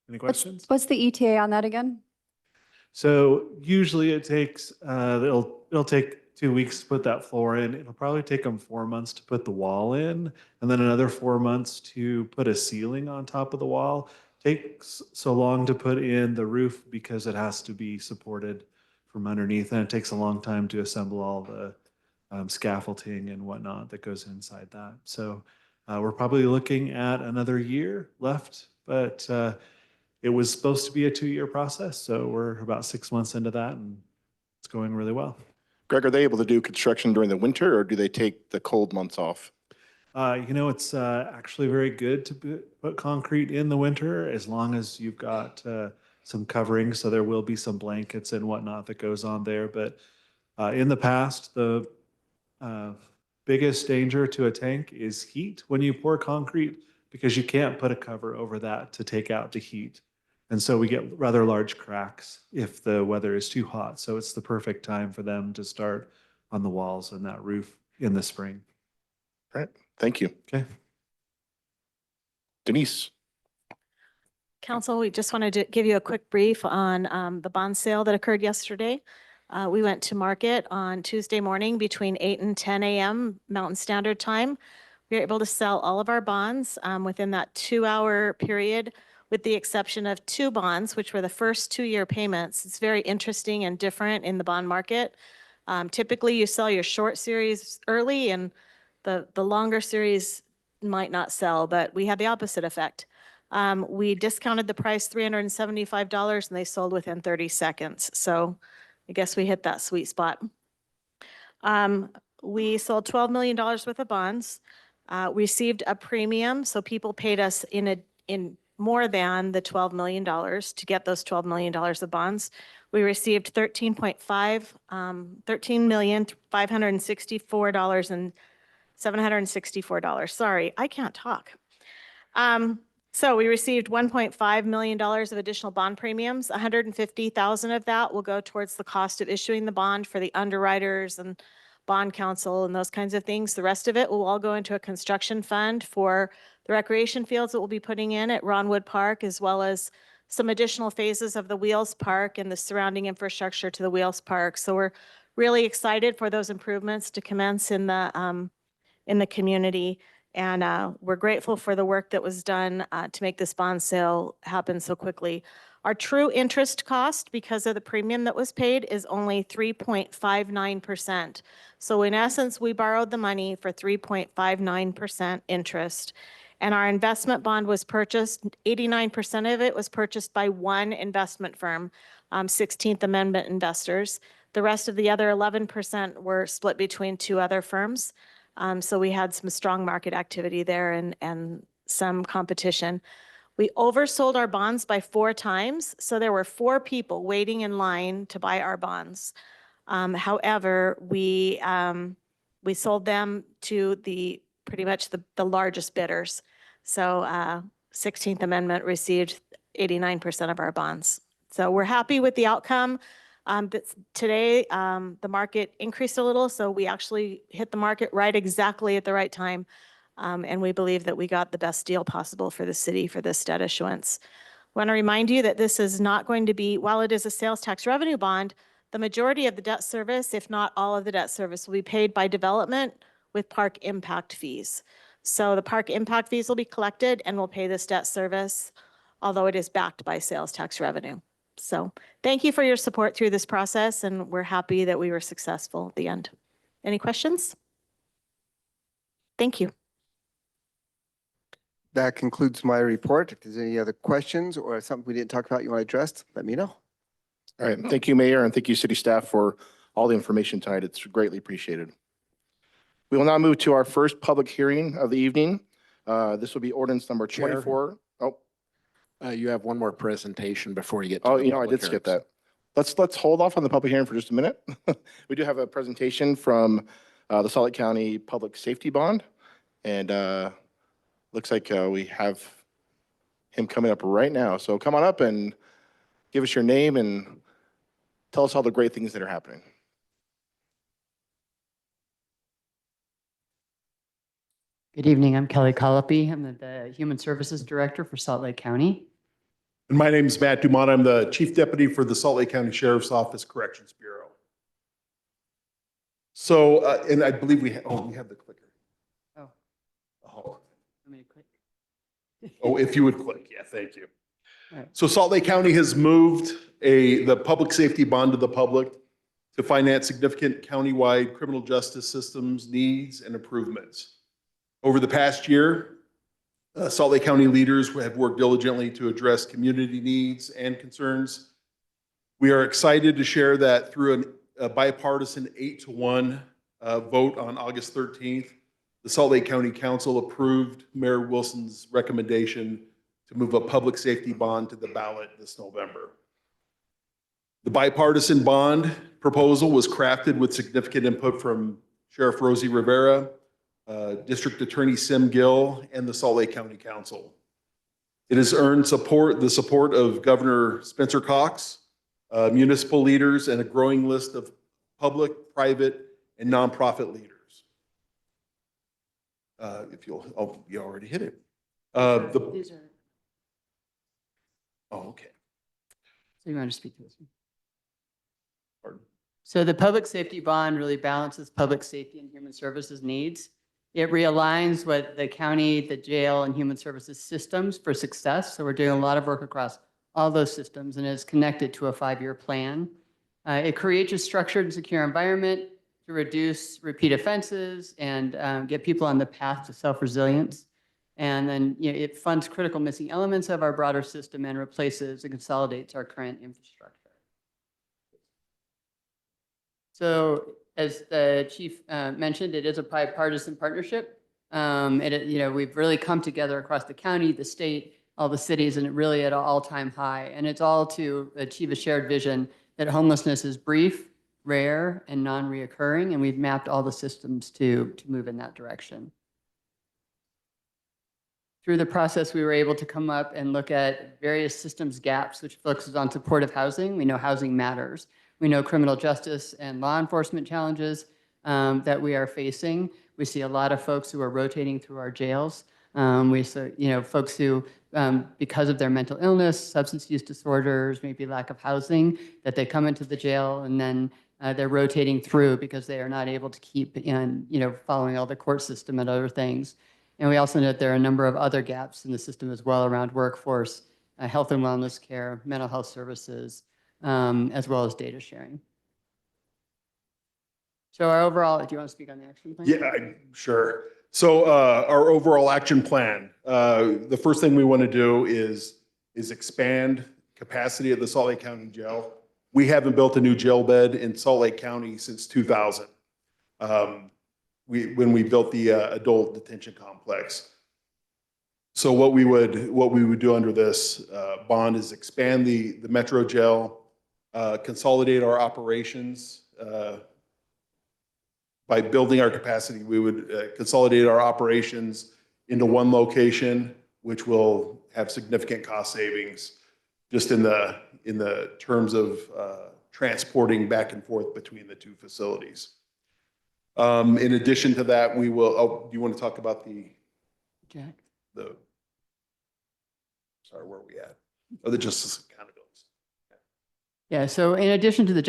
S: Any questions?
O: What's the ETA on that again?
S: So usually it takes, it'll take 2 weeks to put that floor in. It'll probably take them 4 months to put the wall in, and then another 4 months to put a ceiling on top of the wall. Takes so long to put in the roof because it has to be supported from underneath, and it takes a long time to assemble all the scaffolding and whatnot that goes inside that. So we're probably looking at another year left, but it was supposed to be a 2-year process, so we're about 6 months into that, and it's going really well.
A: Greg, are they able to do construction during the winter, or do they take the cold months off?
S: It's actually very good to put concrete in the winter as long as you've got some covering. So there will be some blankets and whatnot that goes on there. But in the past, the biggest danger to a tank is heat when you pour concrete, because you can't put a cover over that to take out the heat. And so we get rather large cracks if the weather is too hot. So it's the perfect time for them to start on the walls and that roof in the spring.
A: All right. Thank you.
S: Okay.
A: Denise.
T: Council, we just wanted to give you a quick brief on the bond sale that occurred yesterday. We went to market on Tuesday morning between 8 and 10 a.m. Mountain Standard Time. We were able to sell all of our bonds within that 2-hour period, with the exception of 2 bonds, which were the first 2-year payments. It's very interesting and different in the bond market. Typically, you sell your short series early, and the longer series might not sell, but we had the opposite effect. We discounted the price $375, and they sold within 30 seconds. So I guess we hit that sweet spot. We sold $12 million worth of bonds. Received a premium, so people paid us in more than the $12 million to get those $12 million of bonds. We received $13,564,764. Sorry, I can't talk. So we received $1.5 million of additional bond premiums. $150,000 of that will go towards the cost of issuing the bond for the underwriters and bond counsel and those kinds of things. The rest of it will all go into a construction fund for the recreation fields that we'll be putting in at Ronwood Park, as well as some additional phases of the Wheels Park and the surrounding infrastructure to the Wheels Park. So we're really excited for those improvements to commence in the community. And we're grateful for the work that was done to make this bond sale happen so quickly. Our true interest cost, because of the premium that was paid, is only 3.59%. So in essence, we borrowed the money for 3.59% interest. And our investment bond was purchased, 89% of it was purchased by one investment firm, 16th Amendment Investors. The rest of the other 11% were split between two other firms. So we had some strong market activity there and some competition. We oversold our bonds by 4 times. So there were 4 people waiting in line to buy our bonds. However, we sold them to pretty much the largest bidders. So 16th Amendment received 89% of our bonds. So we're happy with the outcome. Today, the market increased a little, so we actually hit the market right exactly at the right time. And we believe that we got the best deal possible for the city for this debt issuance. I want to remind you that this is not going to be, while it is a sales tax revenue bond, the majority of the debt service, if not all of the debt service, will be paid by development with park impact fees. So the park impact fees will be collected and will pay this debt service, although it is backed by sales tax revenue. So thank you for your support through this process, and we're happy that we were successful at the end. Any questions? Thank you.
P: That concludes my report. If there's any other questions or something we didn't talk about you want addressed, let me know.
A: All right. Thank you, Mayor, and thank you, city staff, for all the information tonight. It's greatly appreciated. We will now move to our first public hearing of the evening. This will be ordinance number
J: Chair.
A: 24.
J: You have one more presentation before you get to
A: Oh,
J: the
A: you know, I
J: public
A: did skip
J: hearings.
A: that. Let's hold off on the public hearing for just a minute. We do have a presentation from the Salt Lake County Public Safety Bond, and looks like we have him coming up right now. So come on up and give us your name and tell us all the great things that are happening.
U: Good evening. I'm Kelly Colopy. I'm the Human Services Director for Salt Lake County.
V: And my name is Matt Dumont. I'm the Chief Deputy for the Salt Lake County Sheriff's Office Corrections Bureau. So, and I believe we have the clicker.
U: Oh.
V: Oh.
U: I'm going to click.
V: Oh, if you would click. Yeah, thank you.
U: All right.
V: So Salt Lake County has moved the public safety bond to the public to finance significant countywide criminal justice systems needs and improvements. Over the past year, Salt Lake County leaders have worked diligently to address community needs and concerns. We are excited to share that through a bipartisan 8-1 vote on August 13th, the Salt Lake County Council approved Mayor Wilson's recommendation to move a public safety bond to the ballot this November. The bipartisan bond proposal was crafted with significant input from Sheriff Rosie Rivera, District Attorney Sim Gill, and the Salt Lake County Council. It has earned the support of Governor Spencer Cox, municipal leaders, and a growing list of public, private, and nonprofit leaders. You already hit it.
U: These are,
V: Oh, okay.
U: so you want to speak to this one?
V: Pardon?
U: So the public safety bond really balances public safety and human services needs. It realigns what the county, the jail, and human services systems for success. So we're doing a lot of work across all those systems and is connected to a 5-year plan. It creates a structured and secure environment to reduce repeat offenses and get people on the path to self-resilience. And then it funds critical missing elements of our broader system and replaces and consolidates our current infrastructure. So as the chief mentioned, it is a bipartisan partnership. We've really come together across the county, the state, all the cities, and really at an all-time high. And it's all to achieve a shared vision that homelessness is brief, rare, and non-reoccurring. And we've mapped all the systems to move in that direction. Through the process, we were able to come up and look at various systems gaps, which focuses on supportive housing. We know housing matters. We know criminal justice and law enforcement challenges that we are facing. We see a lot of folks who are rotating through our jails. Folks who, because of their mental illness, substance use disorders, maybe lack of housing, that they come into the jail and then they're rotating through because they are not able to keep in, following all the court system and other things. And we also know that there are a number of other gaps in the system as well around workforce, health and wellness care, mental health services, as well as data sharing. So our overall, do you want to speak on the action plan?
V: Yeah, sure. So our overall action plan, the first thing we want to do is expand capacity at the Salt Lake County Jail. We haven't built a new jail bed in Salt Lake County since 2000. When we built the adult detention complex. So what we would do under this bond is expand the Metro Jail, consolidate our operations. By building our capacity, we would consolidate our operations into one location, which will have significant cost savings just in the terms of transporting back and forth between the two facilities. In addition to that, we will, do you want to talk about
U: Jack?
V: Sorry, where are we at? Oh, the Justice Accountability.
U: Yeah, so in addition to the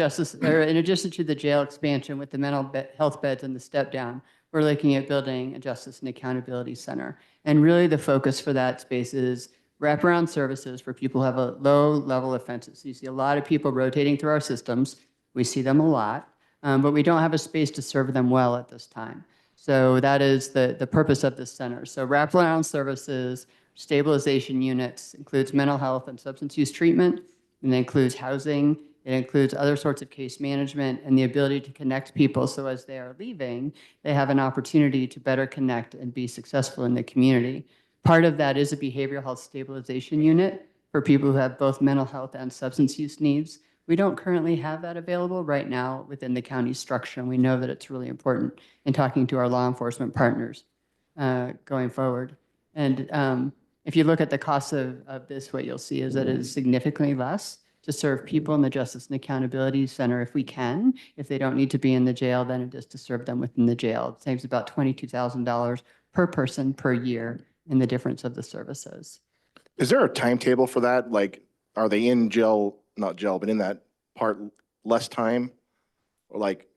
U: jail expansion with the mental health beds and the step down, we're looking at building a Justice and Accountability Center. And really the focus for that space is wraparound services for people who have a low level offenses. So you see a lot of people rotating through our systems. We see them a lot, but we don't have a space to serve them well at this time. So that is the purpose of this center. So wraparound services, stabilization units, includes mental health and substance use treatment, and it includes housing, it includes other sorts of case management and the ability to connect people so as they are leaving, they have an opportunity to better connect and be successful in the community. Part of that is a behavioral health stabilization unit for people who have both mental health and substance use needs. We don't currently have that available right now within the county structure, and we know that it's really important in talking to our law enforcement partners going forward. And if you look at the cost of this, what you'll see is that it is significantly less to serve people in the Justice and Accountability Center if we can. If they don't need to be in the jail, then it is to serve them within the jail. It saves about $22,000 per person per year in the difference of the services.
A: Is there a timetable for that? Like, are they in jail, not jail, but in that part less time? Or like,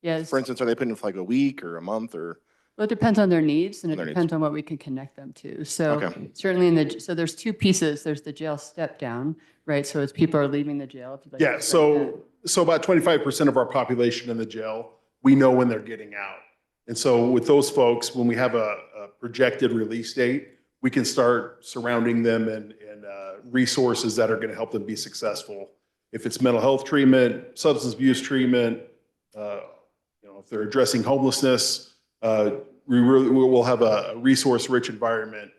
U: yes.
A: For instance, are they putting in for like a week or a month or?
U: Well, it depends on their needs and it
A: Their
U: depends on what we can connect them to. So
A: Okay.
U: certainly so there's two pieces. There's the jail step down, right? So as people are leaving the jail. If you'd like to
V: Yeah,
U: explain that.
V: so about 25% of our population in the jail, we know when they're getting out. And so with those folks, when we have a projected release date, we can start surrounding them and resources that are going to help them be successful. If it's mental health treatment, substance abuse treatment, if they're addressing homelessness, we will have a resource-rich environment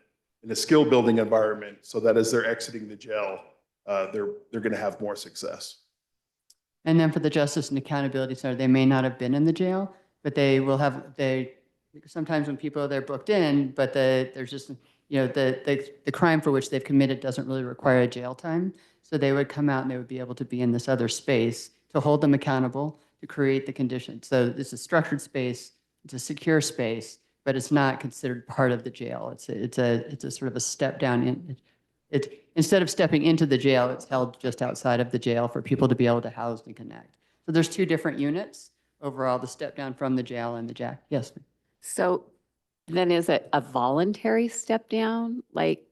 V: and a skill-building environment so that as they're exiting the jail, they're going to have more success.
U: And then for the Justice and Accountability Center, they may not have been in the jail, but they will have, sometimes when people, they're booked in, but there's just, the crime for which they've committed doesn't really require a jail time. So they would come out and they would be able to be in this other space to hold them accountable, to create the conditions. So this is a structured space, it's a secure space, but it's not considered part of the jail. It's a sort of a step down in. Instead of stepping into the jail, it's held just outside of the jail for people to be able to house and connect. So there's two different units overall, the step down from the jail and the jack. Yes.
K: So then is it a voluntary step down? Like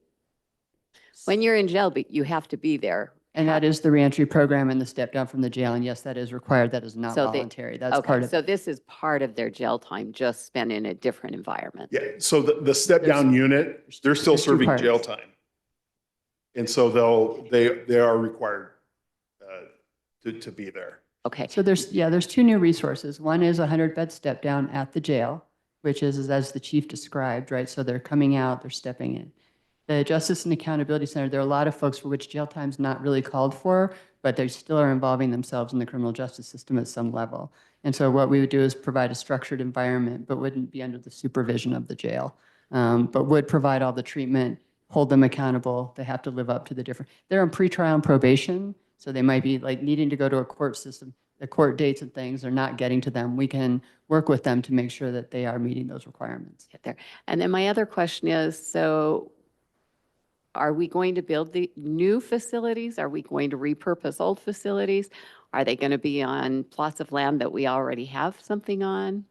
K: when you're in jail, but you have to be there.
U: And that is the reentry program and the step down from the jail. And yes, that is required. That is not
K: So
U: voluntary. That's
K: okay,
U: part of
K: so
U: it.
K: this is part of their jail time, just spent in a different environment.
V: Yeah, so the step-down unit, they're still
U: there's two
V: serving
U: parts.
V: jail time. And so they are required to be there.
K: Okay.
U: So there's two new resources. One is a 100-bed step down at the jail, which is as the chief described, right? So they're coming out, they're stepping in. The Justice and Accountability Center, there are a lot of folks for which jail time's not really called for, but they still are involving themselves in the criminal justice system at some level. And so what we would do is provide a structured environment, but wouldn't be under the supervision of the jail, but would provide all the treatment, hold them accountable. They have to live up to the different, they're on pretrial and probation, so they might be like needing to go to a court system, the court dates and things are not getting to them, we can work with them to make sure that they are meeting those requirements.
K: Get there. And then my other question is, so are we going to build the new facilities? Are we going to repurpose old facilities? Are they going to be on plots of land that we already have something on?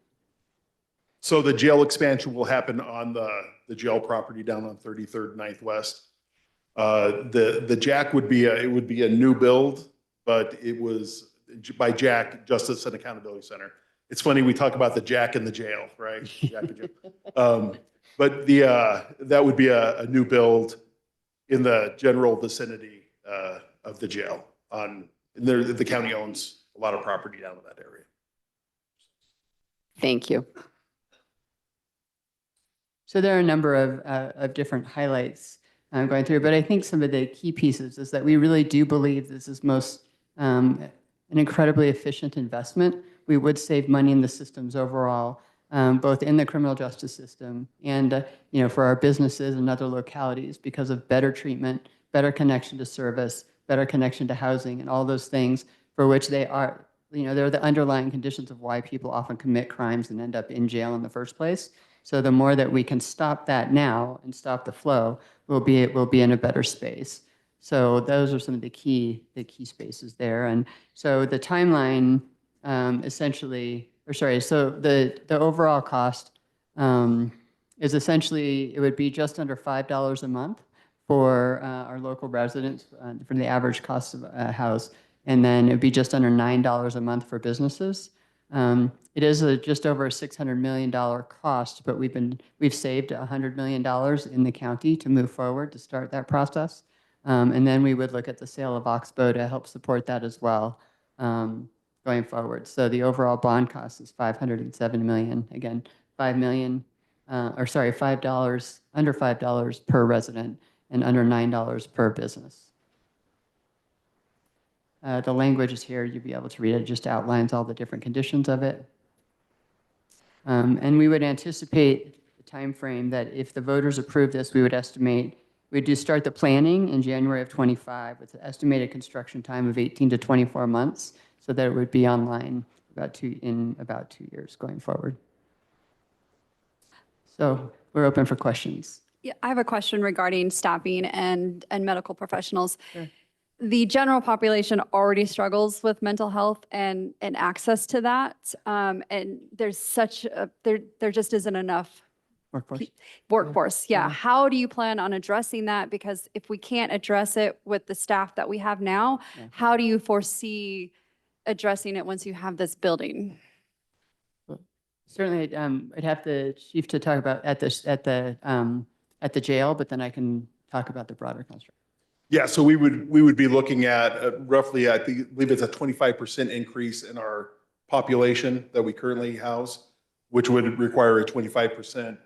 V: So the jail expansion will happen on the jail property down on 33rd, 9th West. The Jack would be it would be a new build, but it was by Jack, Justice and Accountability Center. It's funny, we talk about the Jack in the jail, right? Jack in jail. But that would be a new build in the general vicinity of the jail. The county owns a lot of property down in that area.
K: Thank you.
U: So there are a number of different highlights I'm going through, but I think some of the key pieces is that we really do believe this is an incredibly efficient investment. We would save money in the systems overall, both in the criminal justice system and for our businesses and other localities because of better treatment, better connection to service, better connection to housing, and all those things for which they are, they're the underlying conditions of why people often commit crimes and end up in jail in the first place. So the more that we can stop that now and stop the flow, we'll be in a better space. So those are some of the key spaces there. And so the timeline so the overall cost is essentially, it would be just under $5 a month for our local residents for the average cost of a house. And then it'd be just under $9 a month for businesses. It is just over a $600 million cost, but we've saved $100 million in the county to move forward to start that process. And then we would look at the sale of Oxbow to help support that as well going forward. So the overall bond cost is $507 million. Again, $5 under $5 per resident and under $9 per business. The language is here. You'll be able to read it. It just outlines all the different conditions of it. And we would anticipate the time frame that if the voters approve this, we would estimate we'd start the planning in January of 25 with an estimated construction time of 18 to 24 months, so that it would be online in about 2 years going forward. So we're open for questions.
O: Yeah, I have a question regarding staffing and medical professionals.
U: Sure.
O: The general population already struggles with mental health and access to that. And there's there just isn't enough workforce. Yeah. How do you plan on addressing that? Because if we can't address it with the staff that we have now, how do you foresee addressing it once you have this building?
U: Certainly, I'd have the chief to talk about at the jail, but then I can talk about the broader construct.
V: Yeah, so we would be looking at roughly, I believe it's a 25% increase in our population that we currently house, which would require a 25%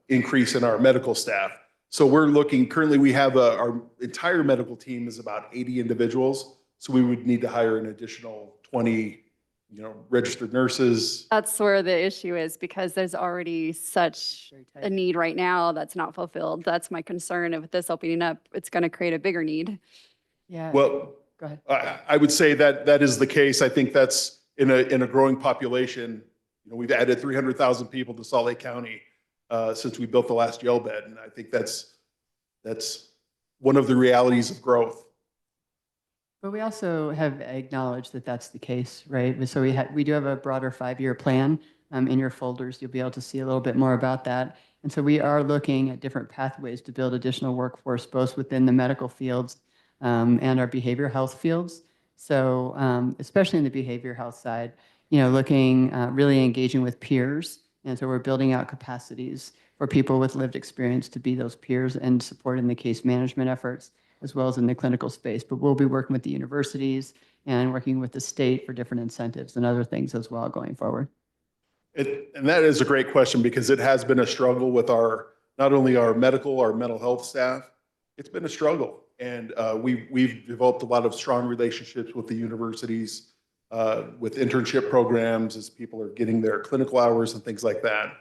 V: increase in our medical staff. So we're looking, currently we have our entire medical team is about 80 individuals. So we would need to hire an additional 20 registered nurses.
O: That's where the issue is, because there's already such a need right now that's not fulfilled. That's my concern. With this opening up, it's going to create a bigger need.
U: Yeah.
V: Well,
U: go ahead.
V: I would say that is the case. I think that's in a growing population. We've added 300,000 people to Salt Lake County since we built the last jail bed, and I think that's one of the realities of growth.
U: But we also have acknowledged that that's the case, right? So we do have a broader 5-year plan. In your folders, you'll be able to see a little bit more about that. And so we are looking at different pathways to build additional workforce, both within the medical fields and our behavioral health fields. So especially in the behavioral health side, looking, really engaging with peers. And so we're building out capacities for people with lived experience to be those peers and supporting the case management efforts, as well as in the clinical space. But we'll be working with the universities and working with the state for different incentives and other things as well going forward.
V: And that is a great question, because it has been a struggle with not only our mental health staff. It's been a struggle. And we've developed a lot of strong relationships with the universities, with internship programs as people are getting their clinical hours and things like that,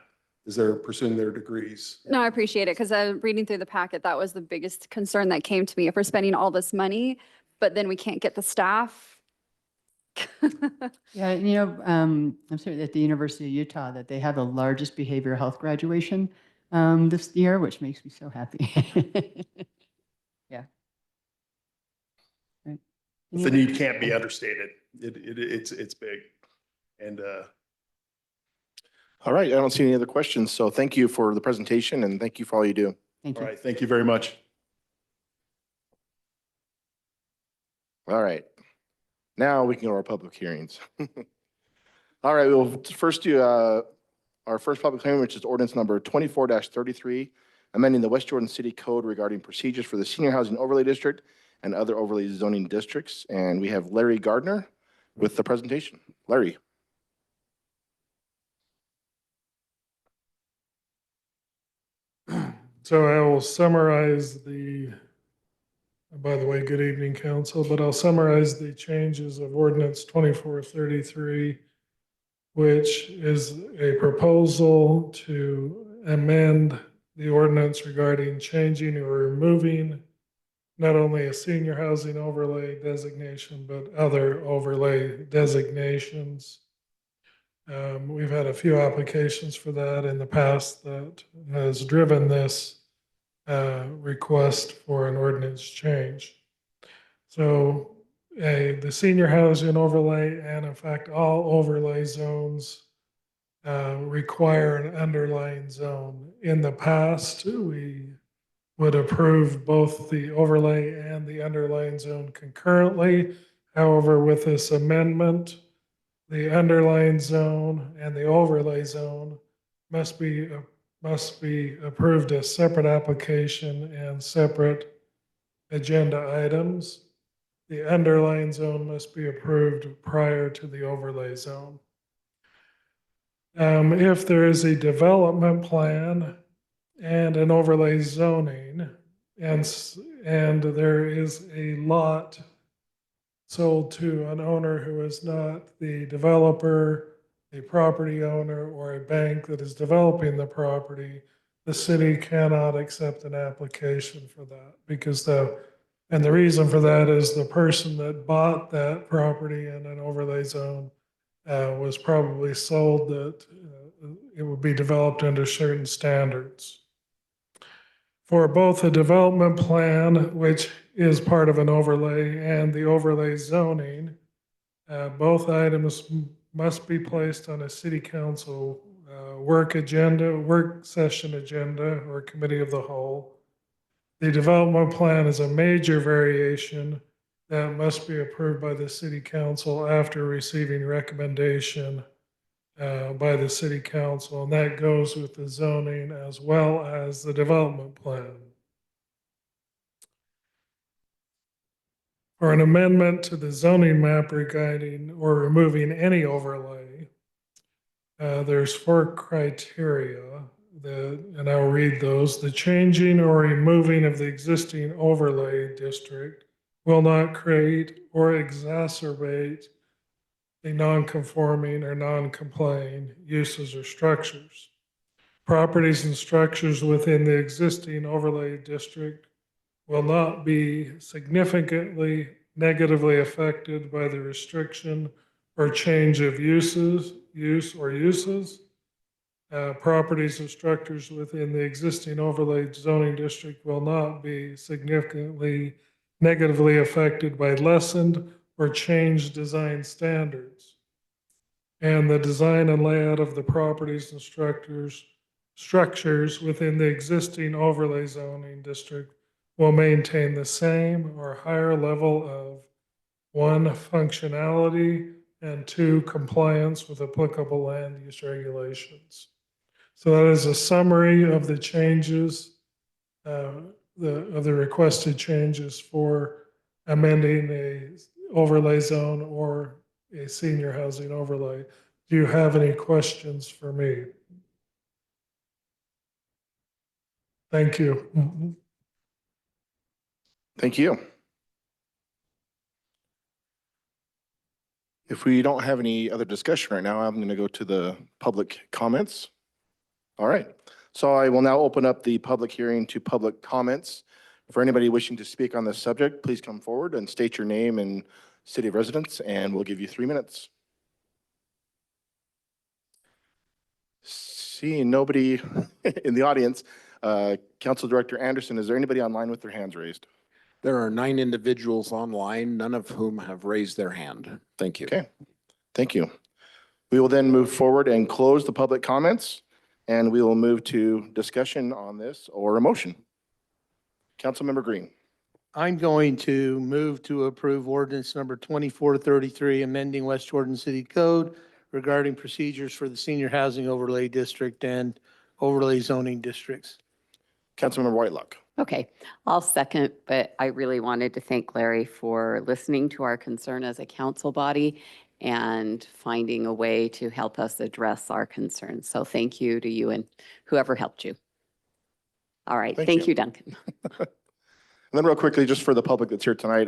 V: as they're pursuing their degrees.
O: No, I appreciate it, because reading through the packet, that was the biggest concern that came to me. If we're spending all this money, but then we can't get the staff, back.
U: Yeah, I'm sorry, at the University of Utah, that they have the largest behavioral health graduation this year, which makes me so happy. Yeah. Right. Any
V: The
U: other-
V: need can't be understated. It's big. And
A: All right, I don't see any other questions, so thank you for the presentation and thank you for all you do.
U: Thank
V: all
U: you.
V: right, thank you very much.
A: All right, now we can go to our public hearings. All right, we'll first do our first public hearing, which is ordinance number 24-33, amending the West Jordan City Code regarding procedures for the Senior Housing Overlay District and other overlay zoning districts. And we have Larry Gardner with the presentation. Larry.
B: So I will summarize by the way, good evening, council, but I'll summarize the changes of ordinance 2433, which is a proposal to amend the ordinance regarding changing or removing not only a senior housing overlay designation, but other overlay designations. We've had a few applications for that in the past that has driven this request for an ordinance change. So the senior housing overlay, and in fact, all overlay zones require an underlying zone. In the past, we would approve both the overlay and the underlying zone concurrently. However, with this amendment, the underlying zone and the overlay zone must be approved as separate application and separate agenda items. The underlying zone must be approved prior to the overlay zone. If there is a development plan and an overlay zoning, and there is a lot sold to an owner who is not the developer, a property owner, or a bank that is developing the property, the city cannot accept an application for that because and the reason for that is the person that bought that property in an overlay zone was probably sold that it would be developed under certain standards. For both a development plan, which is part of an overlay, and the overlay zoning, both items must be placed on a city council work session agenda, or committee of the whole. The development plan is a major variation that must be approved by the city council after receiving recommendation by the city council, and that goes with the zoning as well as the development plan. For an amendment to the zoning map regarding or removing any overlay, there's 4 criteria, and I'll read those. The changing or removing of the existing overlay district will not create or exacerbate the non-conforming or non-complying uses or structures. Properties and structures within the existing overlay district will not be significantly negatively affected by the restriction or change of use or uses. Properties and structures within the existing overlay zoning district will not be significantly negatively affected by lessened or changed design standards. And the design and layout of the properties and structures within the existing overlay zoning district will maintain the same or higher level of 1, functionality, and 2, compliance with applicable land use regulations. So that is a summary of the changes, of the requested changes for amending a overlay zone or a senior housing overlay. Do you have any questions for me? Thank you.
A: Thank you. If we don't have any other discussion right now, I'm going to go to the public comments. All right. So I will now open up the public hearing to public comments. For anybody wishing to speak on this subject, please come forward and state your name and city residents, and we'll give you 3 minutes. Seeing nobody in the audience, Council Director Anderson, is there anybody online with their hands raised?
J: There are 9 individuals online, none of whom have raised their hand. Thank you.
A: Okay, thank you. We will then move forward and close the public comments, and we will move to discussion on this or a motion. Councilmember Green.
L: I'm going to move to approve ordinance number 2433, amending West Jordan City Code regarding procedures for the senior housing overlay district and overlay zoning districts.
A: Councilmember Whitelock.
K: Okay, I'll second, but I really wanted to thank Larry for listening to our concern as a council body and finding a way to help us address our concerns. So thank you to you and whoever helped you. All right, thank you, Duncan.
A: And then real quickly, just for the public that's here tonight,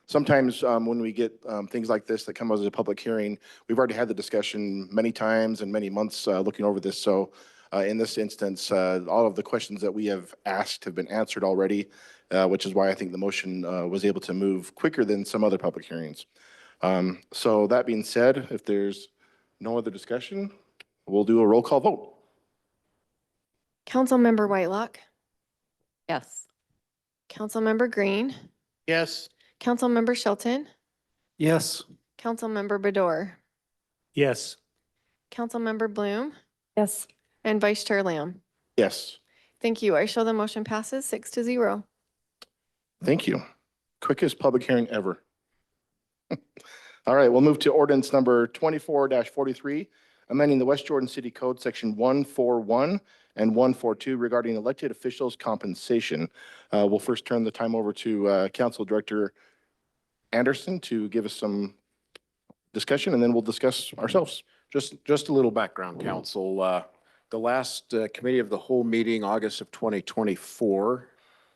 A: sometimes when we get things like this that come as a public hearing, we've already had the discussion many times and many months looking over this. So in this instance, all of the questions that we have asked have been answered already, which is why I think the motion was able to move quicker than some other public hearings. So that being said, if there's no other discussion, we'll do a roll call vote.
I: Councilmember Whitelock,
K: Yes.
I: Councilmember Green,
L: Yes.
I: Councilmember Shelton,
M: Yes.
I: Councilmember Bador,
N: Yes.
I: Councilmember Bloom,
O: Yes.
I: and Vice Chair Lamb.
A: Yes,
I: Thank you. I show the motion passes 6-0.
A: thank you. Quickest public hearing ever. All right, we'll move to ordinance number 24-43, amending the West Jordan City Code, section 141 and 142 regarding elected officials' compensation. We'll first turn the time over to Council Director Anderson to give us some discussion, and then we'll discuss ourselves.
J: Just a little background, council. The last committee of the whole meeting, August of 2024,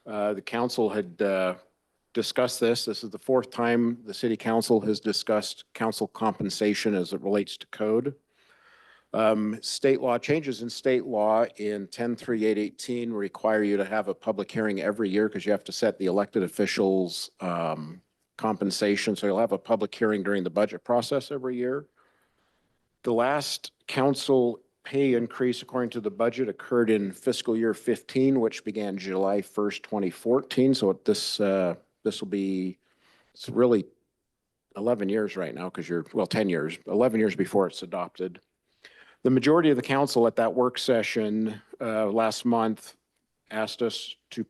J: the council had discussed this. This is the 4th time the city council has discussed council compensation as it relates to code. State law changes in state law in 103818 require you to have a public hearing every year because you have to set the elected officials' compensation. So you'll have a public hearing during the budget process every year. The last council pay increase according to the budget occurred in fiscal year 15, which began July 1st, 2014. So this will be, it's really 11 years right now because you're, well, 10 years, 11 years before it's adopted. The majority of the council at that work session last month asked us to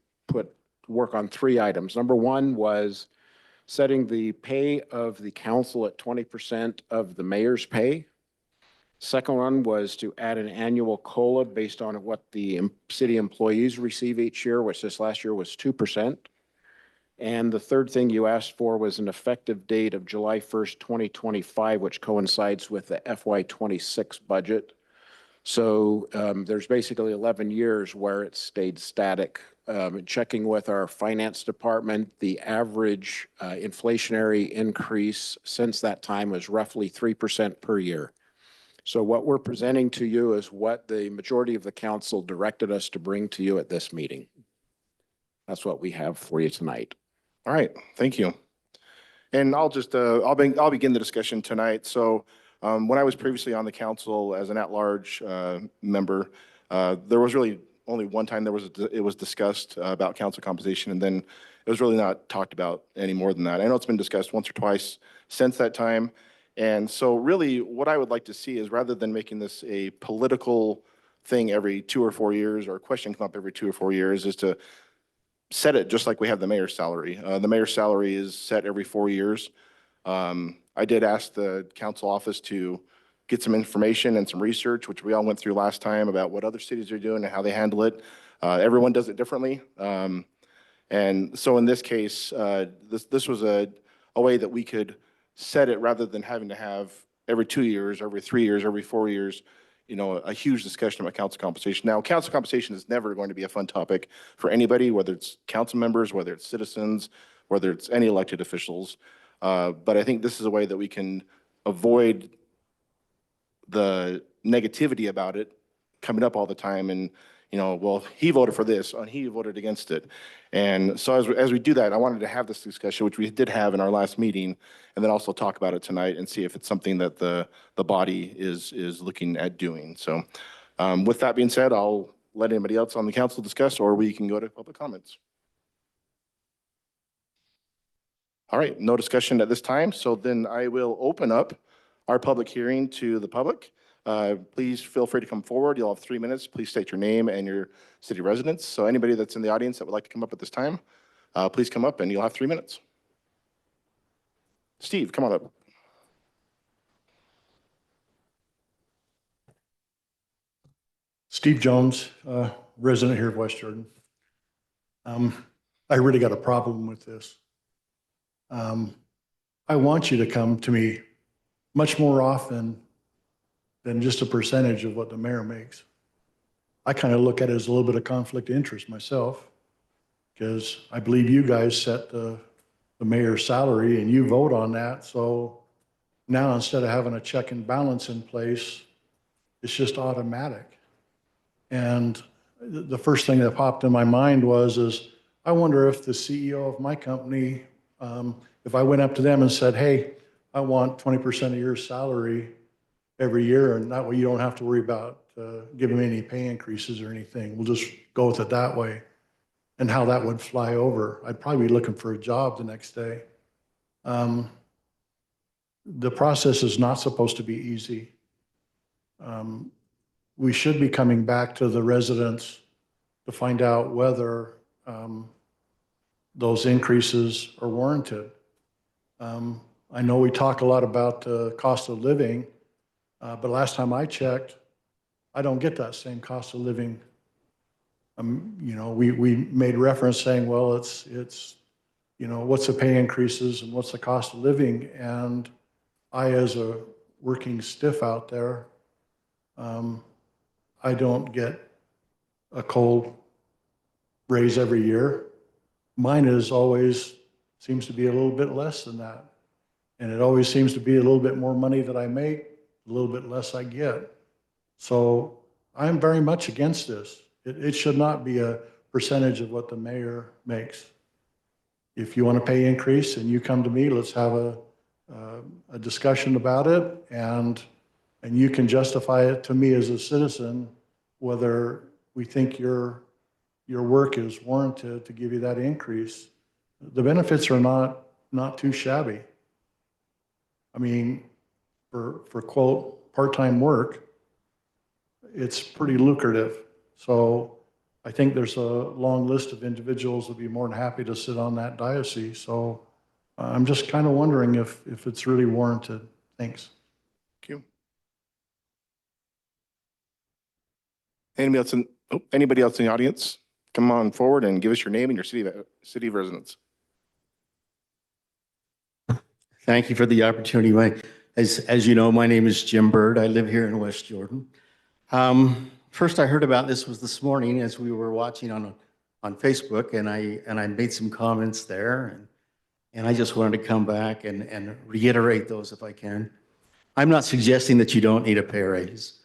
J: work on 3 items. Number 1 was setting the pay of the council at 20% of the mayor's pay. Second one was to add an annual COLA based on what the city employees receive each year, which this last year was 2%. And the third thing you asked for was an effective date of July 1st, 2025, which coincides with the FY26 budget. So there's basically 11 years where it stayed static. Checking with our finance department, the average inflationary increase since that time was roughly 3% per year. So what we're presenting to you is what the majority of the council directed us to bring to you at this meeting. That's what we have for you tonight.
A: All right, thank you. And I'll just, I'll begin the discussion tonight. So when I was previously on the council as an at-large member, there was really only one time it was discussed about council compensation, and then it was really not talked about any more than that. I know it's been discussed once or twice since that time. And so really what I would like to see is, rather than making this a political thing every 2 or 4 years, or a question come up every 2 or 4 years, is to set it just like we have the mayor's salary. The mayor's salary is set every 4 years. I did ask the council office to get some information and some research, which we all went through last time, about what other cities are doing and how they handle it. Everyone does it differently. And so in this case, this was a way that we could set it, rather than having to have every 2 years, every 3 years, every 4 years, a huge discussion about council compensation. Now, council compensation is never going to be a fun topic for anybody, whether it's council members, whether it's citizens, whether it's any elected officials. But I think this is a way that we can avoid the negativity about it coming up all the time. And, you know, well, he voted for this and he voted against it. And so as we do that, I wanted to have this discussion, which we did have in our last meeting, and then also talk about it tonight and see if it's something that the body is looking at doing. So with that being said, I'll let anybody else on the council discuss, or we can go to public comments. All right, no discussion at this time. So then I will open up our public hearing to the public. Please feel free to come forward. You'll have 3 minutes. Please state your name and your city residence. So anybody that's in the audience that would like to come up at this time, please come up and you'll have 3 minutes. Steve, come on up.
C: Steve Jones, resident here of West Jordan. I really got a problem with this. I want you to come to me much more often than just a percentage of what the mayor makes. I kind of look at it as a little bit of conflict of interest myself, because I believe you guys set the mayor's salary and you vote on that. So now instead of having a check and balance in place, it's just automatic. And the first thing that popped in my mind is I wonder if the CEO of my company, if I went up to them and said, hey, I want 20% of your salary every year, and that way you don't have to worry about giving me any pay increases or anything. We'll just go with it that way. And how that would fly over. I'd probably be looking for a job the next day. The process is not supposed to be easy. We should be coming back to the residents to find out whether those increases are warranted. I know we talk a lot about the cost of living, but last time I checked, I don't get that same cost of living. You know, we made reference saying, well, it's you know, what's the pay increases and what's the cost of living? And I, as a working stiff out there, I don't get a cold raise every year. Mine is always seems to be a little bit less than that. And it always seems to be a little bit more money that I make, a little bit less I get. So I'm very much against this. It should not be a percentage of what the mayor makes. If you want to pay increase and you come to me, let's have a discussion about it, and you can justify it to me as a citizen, whether we think your work is warranted to give you that increase. The benefits are not too shabby. I mean, for quote, part-time work, it's pretty lucrative. So I think there's a long list of individuals that'd be more than happy to sit on that diocese. So I'm just kind of wondering if it's really warranted. Thanks.
A: Thank you. Anybody else in the audience? Come on forward and give us your name and your city of residence.
D: Thank you for the opportunity. As you know, my name is Jim Bird. I live here in West Jordan. First I heard about this was this morning as we were watching on Facebook, and I made some comments there, and I just wanted to come back and reiterate those if I can. I'm not suggesting that you don't need a pay raise.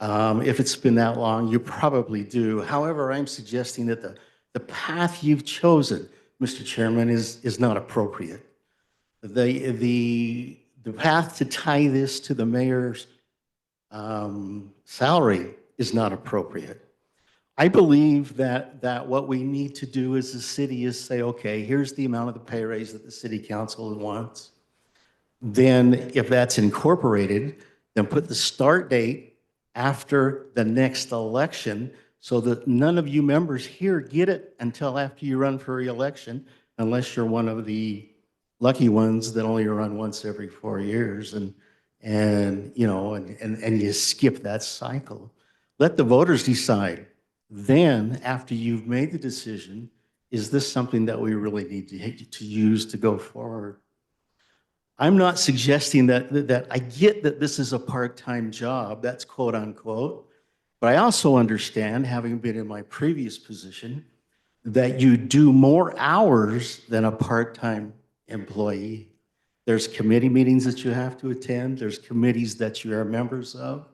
D: If it's been that long, you probably do. However, I'm suggesting that the path you've chosen, Mr. Chairman, is not appropriate. The path to tie this to the mayor's salary is not appropriate. I believe that what we need to do as a city is say, okay, here's the amount of the pay raise that the city council wants. Then if that's incorporated, then put the start date after the next election so that none of you members here get it until after you run for re-election, unless you're one of the lucky ones that only run once every 4 years and you know, and you skip that cycle. Let the voters decide. Then, after you've made the decision, is this something that we really need to use to go forward? I'm not suggesting that I get that this is a part-time job, that's quote unquote, but I also understand, having been in my previous position, that you do more hours than a part-time employee. There's committee meetings that you have to attend. There's committees that you are members of.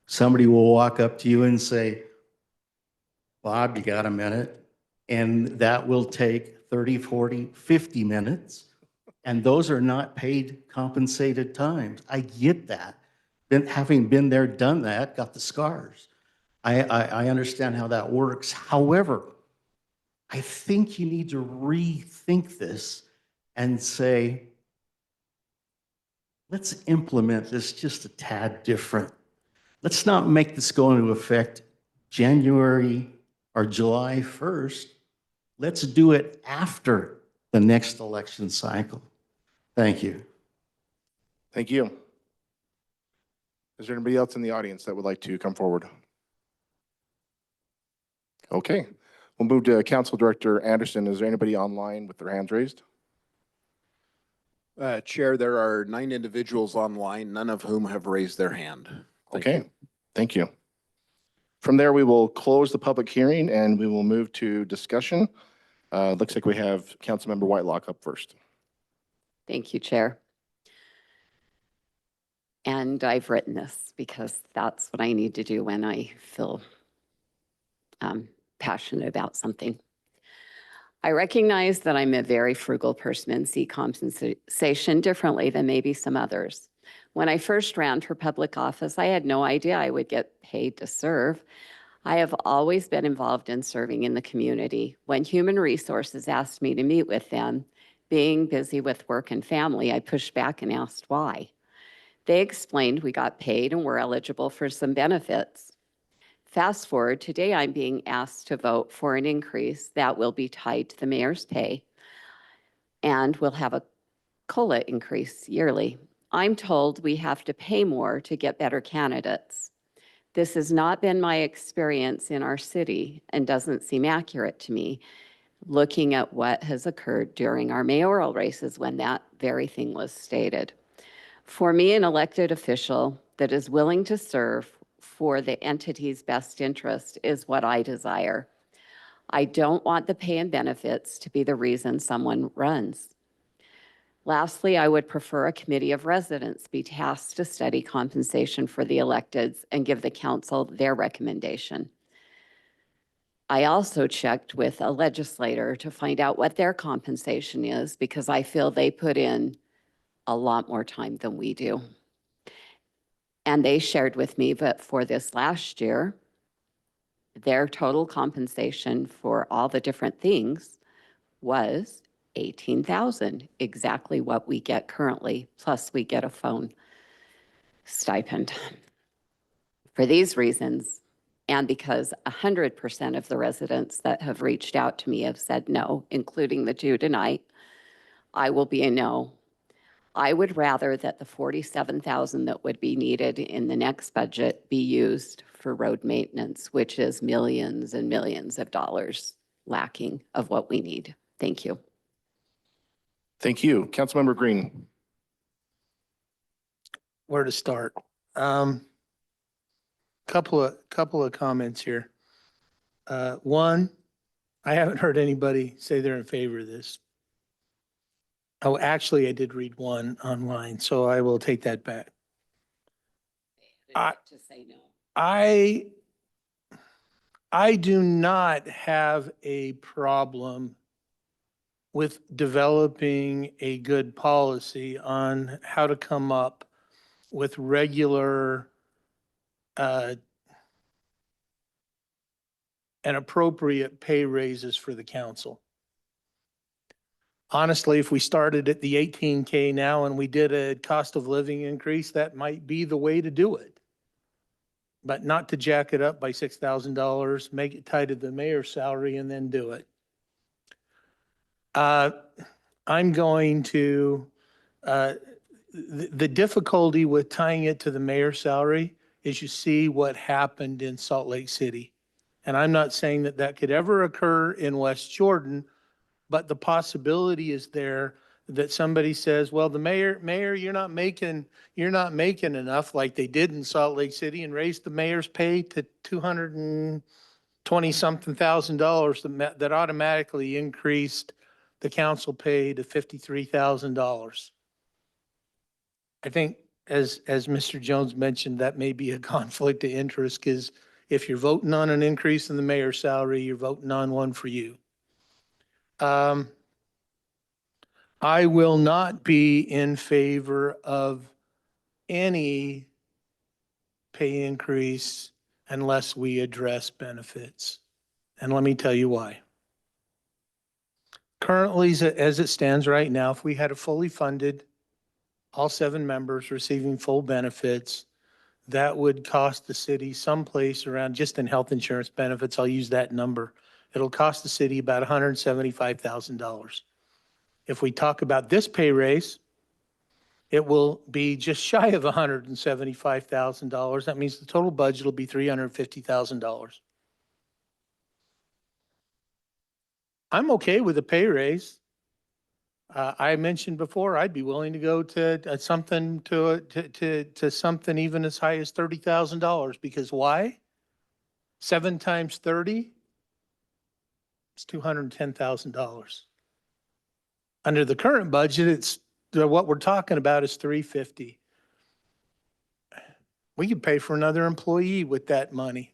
D: Somebody will walk up to you and say, Bob, you got a minute? And that will take 30, 40, 50 minutes. And those are not paid compensated times. I get that. Having been there, done that, got the scars. I understand how that works. However, I think you need to rethink this and say, let's implement this just a tad different. Let's not make this go into effect January or July 1st. Let's do it after the next election cycle. Thank you.
A: Thank you. Is there anybody else in the audience that would like to come forward? Okay, we'll move to Council Director Anderson. Is there anybody online with their hands raised?
J: Chair, there are 9 individuals online, none of whom have raised their hand. Thank
A: Okay,
J: you.
A: thank you. From there, we will close the public hearing and we will move to discussion. Looks like we have Councilmember Whitelock up first.
K: Thank you, Chair. And I've written this because that's what I need to do when I feel passionate about something. I recognize that I'm a very frugal person and see compensation differently than maybe some others. When I first ran for public office, I had no idea I would get paid to serve. I have always been involved in serving in the community. When Human Resources asked me to meet with them, being busy with work and family, I pushed back and asked why. They explained we got paid and were eligible for some benefits. Fast forward, today I'm being asked to vote for an increase that will be tied to the mayor's pay and will have a COLA increase yearly. I'm told we have to pay more to get better candidates. This has not been my experience in our city and doesn't seem accurate to me, looking at what has occurred during our mayoral races when that very thing was stated. For me, an elected official that is willing to serve for the entity's best interest is what I desire. I don't want the pay and benefits to be the reason someone runs. Lastly, I would prefer a committee of residents be tasked to study compensation for the electeds and give the council their recommendation. I also checked with a legislator to find out what their compensation is because I feel they put in a lot more time than we do. And they shared with me that for this last year, their total compensation for all the different things was $18,000, exactly what we get currently, plus we get a phone stipend. For these reasons, and because 100% of the residents that have reached out to me have said no, including the 2 tonight, I will be a no. I would rather that the $47,000 that would be needed in the next budget be used for road maintenance, which is millions and millions of dollars lacking of what we need. Thank you.
A: Thank you. Councilmember Green.
L: Where to start? Couple of comments here. One, I haven't heard anybody say they're in favor of this. Oh, actually, I did read one online, so I will take that back.
K: To say no.
L: I do not have a problem with developing a good policy on how to come up with regular and appropriate pay raises for the council. Honestly, if we started at the 18K now and we did a cost of living increase, that might be the way to do it. But not to jack it up by $6,000, make it tied to the mayor's salary and then do it. I'm going to, the difficulty with tying it to the mayor's salary is you see what happened in Salt Lake City. And I'm not saying that that could ever occur in West Jordan, but the possibility is there that somebody says, well, the mayor, you're not making enough like they did in Salt Lake City and raised the mayor's pay to $220-something thousand that automatically increased the council pay to $53,000. I think as Mr. Jones mentioned, that may be a conflict of interest because If you're voting on an increase in the mayor's salary, you're voting on one for you. I will not be in favor of any pay increase unless we address benefits. And let me tell you why. Currently, as it stands right now, if we had a fully funded, all 7 members receiving full benefits, that would cost the city someplace around, just in health insurance benefits, I'll use that number. It'll cost the city about $175,000. If we talk about this pay raise, it will be just shy of $175,000. That means the total budget will be $350,000. I'm okay with a pay raise. I mentioned before, I'd be willing to go to something to something even as high as $30,000, because why? 7 times 30, it's $210,000. Under the current budget, it's what we're talking about is $350,000. We could pay for another employee with that money.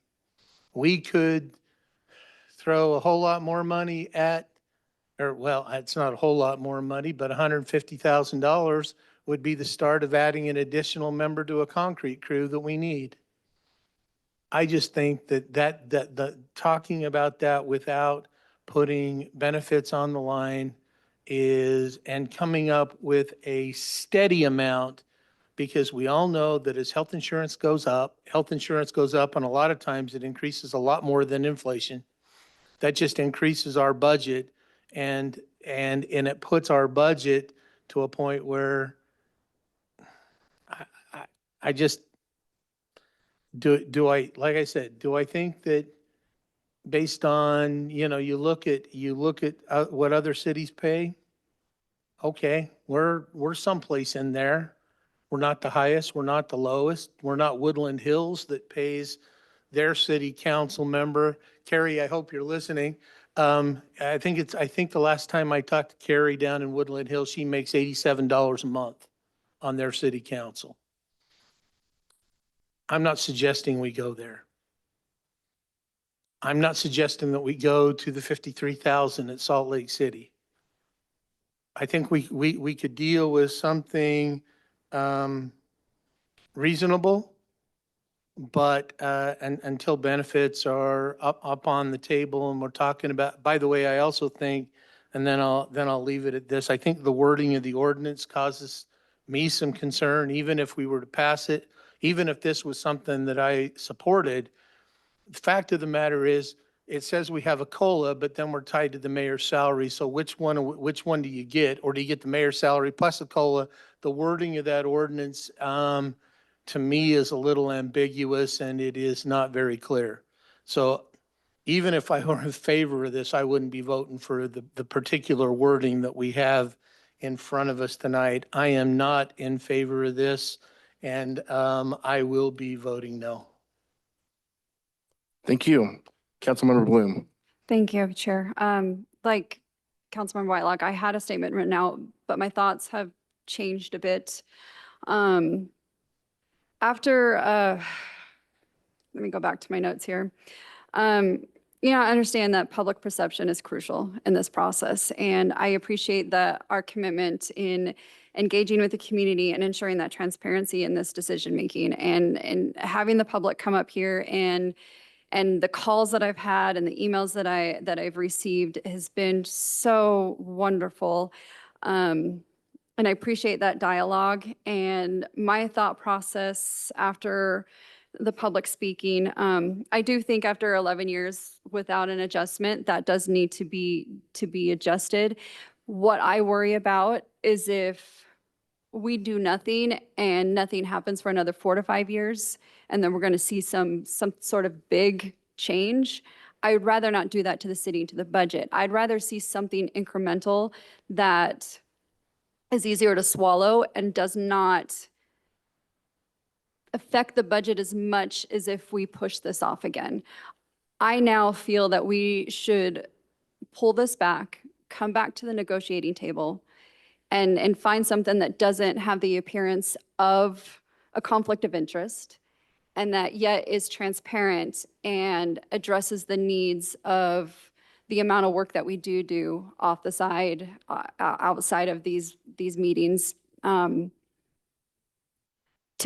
L: We could throw a whole lot more money at, or well, it's not a whole lot more money, but $150,000 would be the start of adding an additional member to a concrete crew that we need. I just think that talking about that without putting benefits on the line is, and coming up with a steady amount, because we all know that as health insurance goes up, and a lot of times it increases a lot more than inflation. That just increases our budget, and it puts our budget to a point where I just, do I, like I said, do I think that based on, you look at what other cities pay? Okay, we're someplace in there. We're not the highest, we're not the lowest. We're not Woodland Hills that pays their city council member. Carrie, I hope you're listening. I think the last time I talked to Carrie down in Woodland Hills, she makes $87 a month on their city council. I'm not suggesting we go there. I'm not suggesting that we go to the 53,000 at Salt Lake City. I think we could deal with something reasonable, but until benefits are up on the table, and we're talking about, by the way, I also think, and then I'll leave it at this, I think the wording of the ordinance causes me some concern, even if we were to pass it, even if this was something that I supported. The fact of the matter is, it says we have a COLA, but then we're tied to the mayor's salary. So which one do you get? Or do you get the mayor's salary plus a COLA? The wording of that ordinance, to me, is a little ambiguous, and it is not very clear. So even if I were in favor of this, I wouldn't be voting for the particular wording that we have in front of us tonight. I am not in favor of this, and I will be voting no.
A: Thank you. Councilmember Bloom.
O: Thank you, Chair. Like Councilmember Whitelock, I had a statement written out, but my thoughts have changed a bit. Let me go back to my notes here. I understand that public perception is crucial in this process, and I appreciate that our commitment in engaging with the community and ensuring that transparency in this decision-making, and having the public come up here, and the calls that I've had and the emails that I've received has been so wonderful. And I appreciate that dialogue. And my thought process after the public speaking, I do think after 11 years without an adjustment, that does need to be adjusted. What I worry about is if we do nothing and nothing happens for another 4 to 5 years, and then we're going to see some sort of big change. I would rather not do that to the city and to the budget. I'd rather see something incremental that is easier to swallow and does not affect the budget as much as if we push this off again. I now feel that we should pull this back, come back to the negotiating table, and find something that doesn't have the appearance of a conflict of interest, and that yet is transparent and addresses the needs of the amount of work that we do off the side, outside of these meetings, to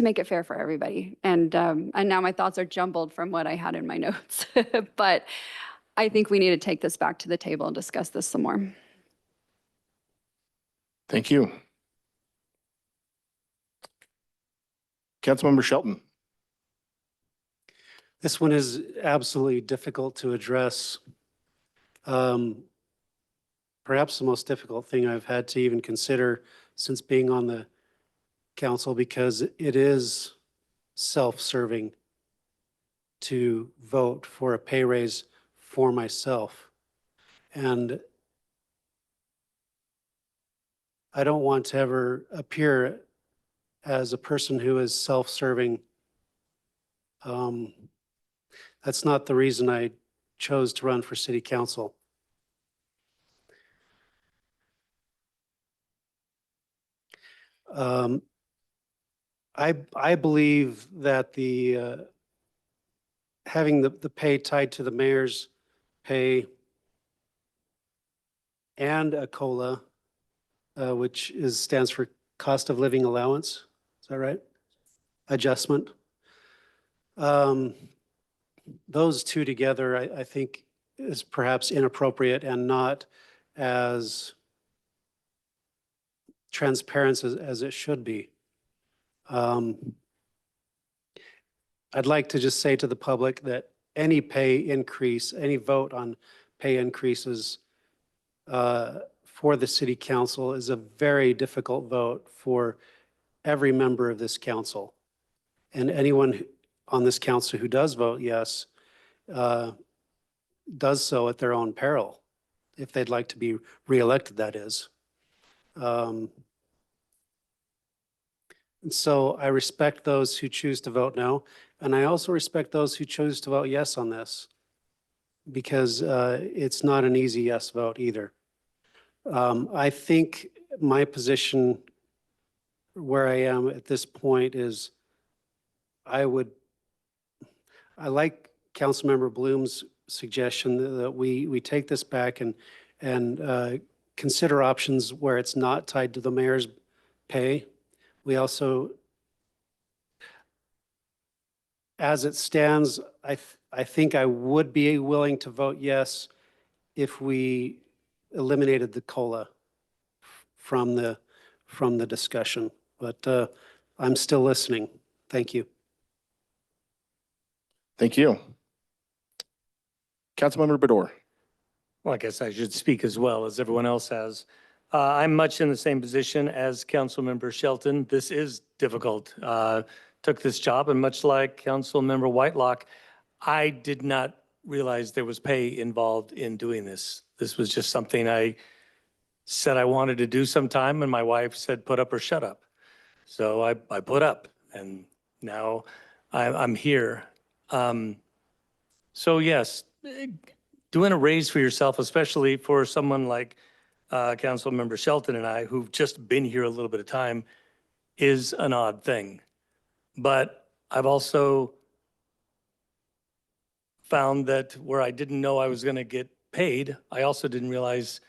O: make it fair for everybody. And now my thoughts are jumbled from what I had in my notes, but I think we need to take this back to the table and discuss this some more.
A: Thank you. Councilmember Shelton.
M: This one is absolutely difficult to address. Perhaps the most difficult thing I've had to even consider since being on the council, because it is self-serving to vote for a pay raise for myself. And I don't want to ever appear as a person who is self-serving. That's not the reason I chose to run for city council. I believe that the having the pay tied to the mayor's pay and a COLA, which stands for cost of living allowance. Is that right? Adjustment. Those two together, I think, is perhaps inappropriate and not as transparent as it should be. I'd like to just say to the public that any pay increase, any vote on pay increases for the city council is a very difficult vote for every member of this council. And anyone on this council who does vote yes, does so at their own peril, if they'd like to be reelected, that is. And so I respect those who choose to vote no, and I also respect those who choose to vote yes on this, because it's not an easy yes vote either. I think my position where I am at this point is I like Councilmember Bloom's suggestion that we take this back and consider options where it's not tied to the mayor's pay. We also, as it stands, I think I would be willing to vote yes if we eliminated the COLA from the discussion, but I'm still listening. Thank you.
A: Thank you. Councilmember Bador.
N: Well, I guess I should speak as well as everyone else has. I'm much in the same position as Councilmember Shelton. This is difficult. Took this job, and much like Councilmember Whitelock, I did not realize there was pay involved in doing this. This was just something I said I wanted to do sometime, and my wife said, put up or shut up. So I put up, and now I'm here. So yes, doing a raise for yourself, especially for someone like Councilmember Shelton and I, who've just been here a little bit of time, is an odd thing. But I've also found that where I didn't know I was going to get paid, I also didn't realize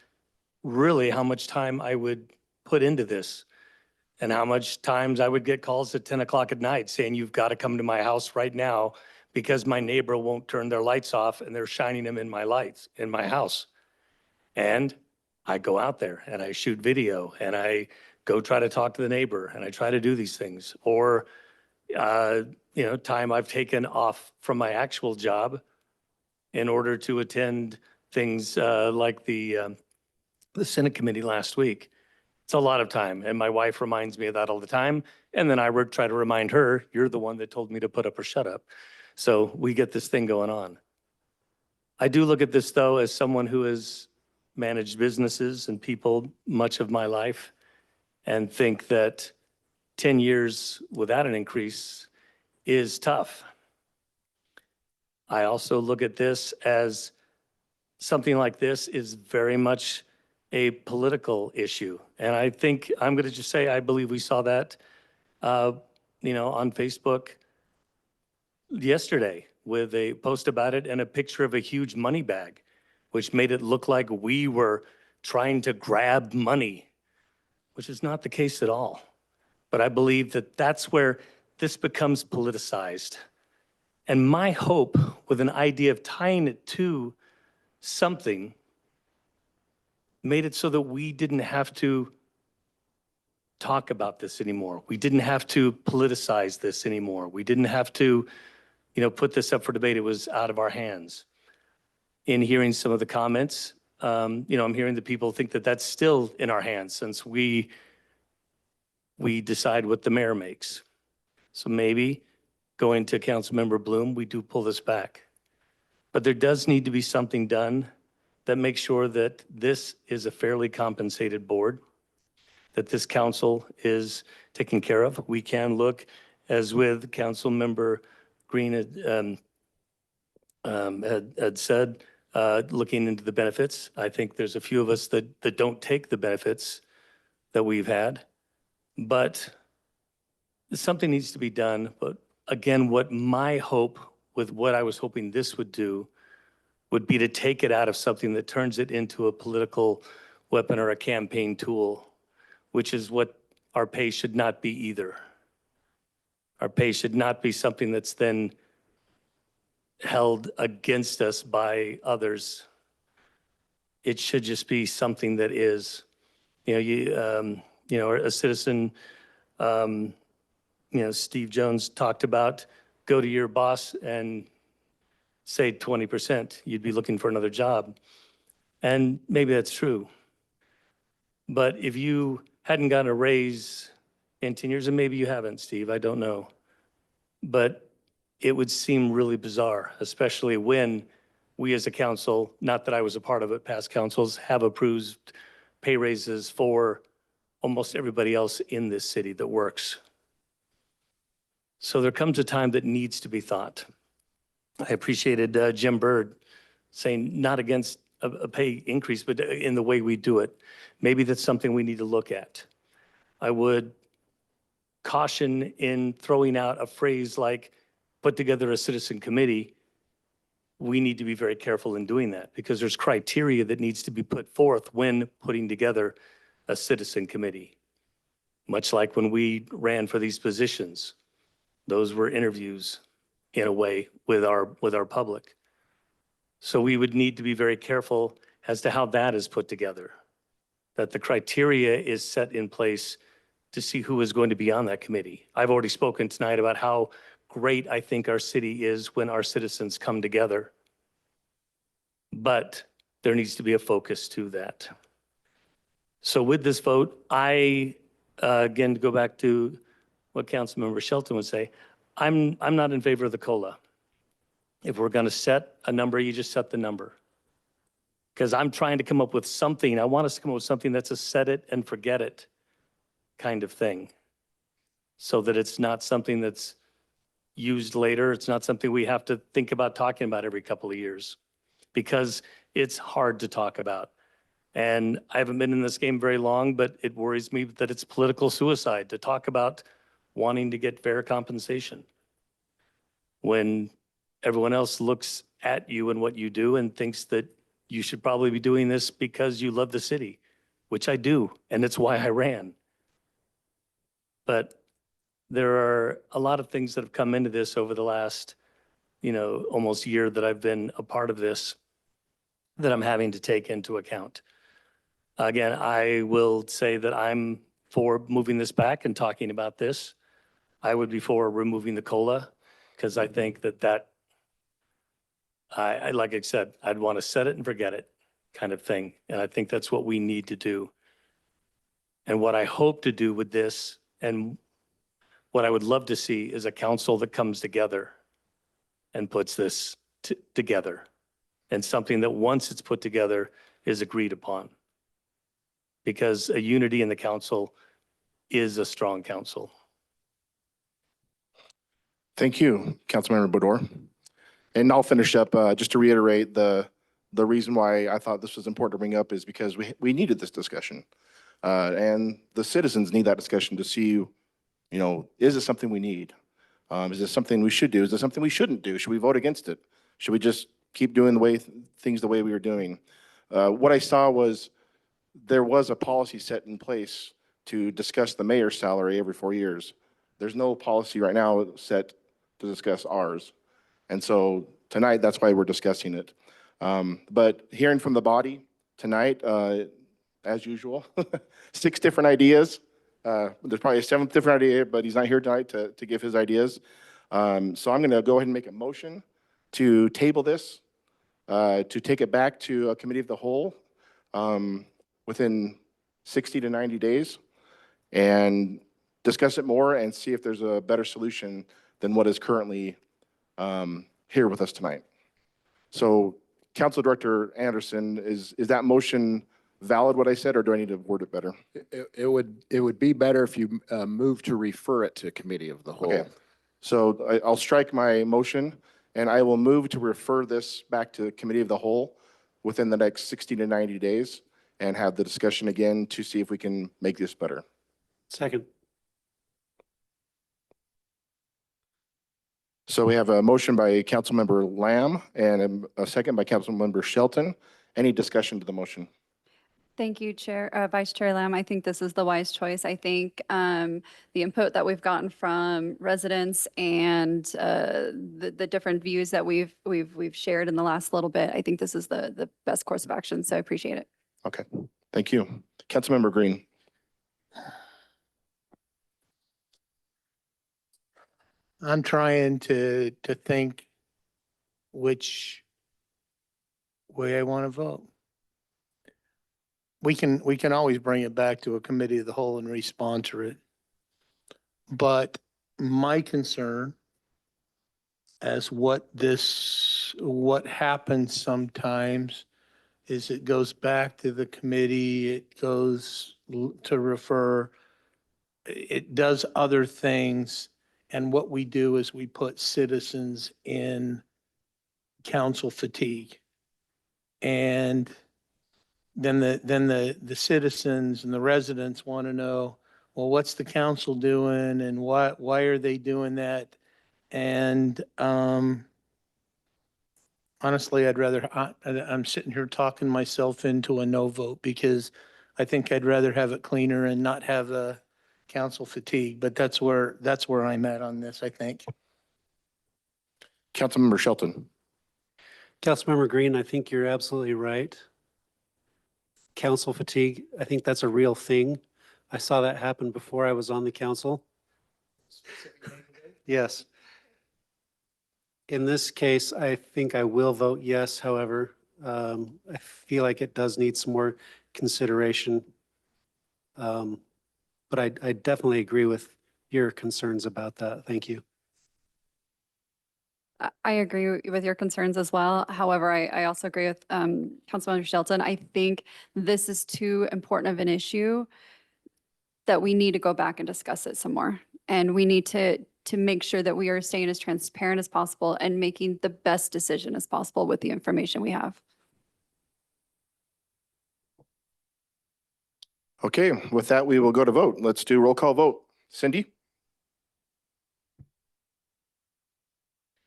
N: really how much time I would put into this and how much times I would get calls at 10 o'clock at night saying, you've got to come to my house right now because my neighbor won't turn their lights off and they're shining them in my lights in my house. And I go out there and I shoot video and I go try to talk to the neighbor and I try to do these things. Or, time I've taken off from my actual job in order to attend things like the Senate committee last week. It's a lot of time. And my wife reminds me of that all the time. And then I try to remind her, you're the one that told me to put up or shut up. So we get this thing going on. I do look at this, though, as someone who has managed businesses and people much of my life and think that 10 years without an increase is tough. I also look at this as something like this is very much a political issue. And I think I'm going to just say I believe we saw that, on Facebook yesterday with a post about it and a picture of a huge money bag, which made it look like we were trying to grab money, which is not the case at all. But I believe that that's where this becomes politicized. And my hope with an idea of tying it to something made it so that we didn't have to talk about this anymore. We didn't have to politicize this anymore. We didn't have to, put this up for debate. It was out of our hands. In hearing some of the comments, I'm hearing that people think that that's still in our hands since we decide what the mayor makes. So maybe going to Councilmember Bloom, we do pull this back. But there does need to be something done that makes sure that this is a fairly compensated board, that this council is taken care of. We can look, as with Councilmember Green had said, looking into the benefits. I think there's a few of us that don't take the benefits that we've had, but something needs to be done. But again, what my hope with what I was hoping this would do would be to take it out of something that turns it into a political weapon or a campaign tool, which is what our pay should not be either. Our pay should not be something that's then held against us by others. It should just be something that is, a citizen, Steve Jones talked about, go to your boss and say 20%, you'd be looking for another job. And maybe that's true. But if you hadn't gotten a raise in 10 years, and maybe you haven't, Steve, I don't know. But it would seem really bizarre, especially when we as a council, not that I was a part of it, past councils have approved pay raises for almost everybody else in this city that works. So there comes a time that needs to be thought. I appreciated Jim Byrd saying not against a pay increase, but in the way we do it. Maybe that's something we need to look at. I would caution in throwing out a phrase like put together a citizen committee. We need to be very careful in doing that because there's criteria that needs to be put forth when putting together a citizen committee. Much like when we ran for these positions, those were interviews in a way with our public. So we would need to be very careful as to how that is put together, that the criteria is set in place to see who is going to be on that committee. I've already spoken tonight about how great I think our city is when our citizens come together. But there needs to be a focus to that. So with this vote, again, to go back to what Councilmember Shelton would say, I'm not in favor of the COLA. If we're going to set a number, you just set the number. Because I'm trying to come up with something. I want us to come up with something that's a set it and forget it kind of thing. So that it's not something that's used later. It's not something we have to think about talking about every couple of years. Because it's hard to talk about. And I haven't been in this game very long, but it worries me that it's political suicide to talk about wanting to get fair compensation when everyone else looks at you and what you do and thinks that you should probably be doing this because you love the city, which I do, and it's why I ran. But there are a lot of things that have come into this over the last, almost year that I've been a part of this that I'm having to take into account. Again, I will say that I'm for moving this back and talking about this. I would be for removing the COLA because I think that like I said, I'd want to set it and forget it kind of thing. And I think that's what we need to do. And what I hope to do with this and what I would love to see is a council that comes together and puts this together and something that once it's put together is agreed upon. Because a unity in the council is a strong council.
A: Thank you, Councilmember Bador. And I'll finish up just to reiterate the reason why I thought this was important to bring up is because we needed this discussion. And the citizens need that discussion to see, is it something we need? Is this something we should do? Is this something we shouldn't do? Should we vote against it? Should we just keep doing things the way we were doing? What I saw was there was a policy set in place to discuss the mayor's salary every 4 years. There's no policy right now set to discuss ours. And so tonight, that's why we're discussing it. But hearing from the body tonight, as usual, 6 different ideas. There's probably a 7th different idea, but he's not here tonight to give his ideas. So I'm going to go ahead and make a motion to table this, to take it back to a committee of the whole within 60 to 90 days and discuss it more and see if there's a better solution than what is currently here with us tonight. So Council Director Anderson, is that motion valid what I said, or do I need to word it better?
J: It would be better if you move to refer it to committee of the whole.
A: Okay. So I'll strike my motion and I will move to refer this back to committee of the whole within the next 60 to 90 days and have the discussion again to see if we can make this better.
M: Second.
A: So we have a motion by Councilmember Lamb and a second by Councilmember Shelton. Any discussion to the motion?
O: Thank you, Vice Chair Lamb. I think this is the wise choice. I think the input that we've gotten from residents and the different views that we've shared in the last little bit, I think this is the best course of action. So I appreciate it.
A: Okay, thank you. Councilmember Green.
L: I'm trying to think which way I want to vote. We can always bring it back to a committee of the whole and re-sponsor it. But my concern as what happens sometimes is it goes back to the committee, it goes to refer, it does other things. And what we do is we put citizens in council fatigue. And then the citizens and the residents want to know, well, what's the council doing and why are they doing that? And honestly, I'm sitting here talking myself into a no vote because I think I'd rather have it cleaner and not have the council fatigue, but that's where I'm at on this, I think.
A: Councilmember Shelton.
M: Councilmember Green, I think you're absolutely right. Council fatigue, I think that's a real thing. I saw that happen before I was on the council. Yes. In this case, I think I will vote yes, however. I feel like it does need some more consideration. But I definitely agree with your concerns about that. Thank you.
O: I agree with your concerns as well. However, I also agree with Councilmember Shelton. I think this is too important of an issue that we need to go back and discuss it some more. And we need to make sure that we are staying as transparent as possible and making the best decision as possible with the information we have.
A: Okay, with that, we will go to vote. Let's do roll call vote. Cindy?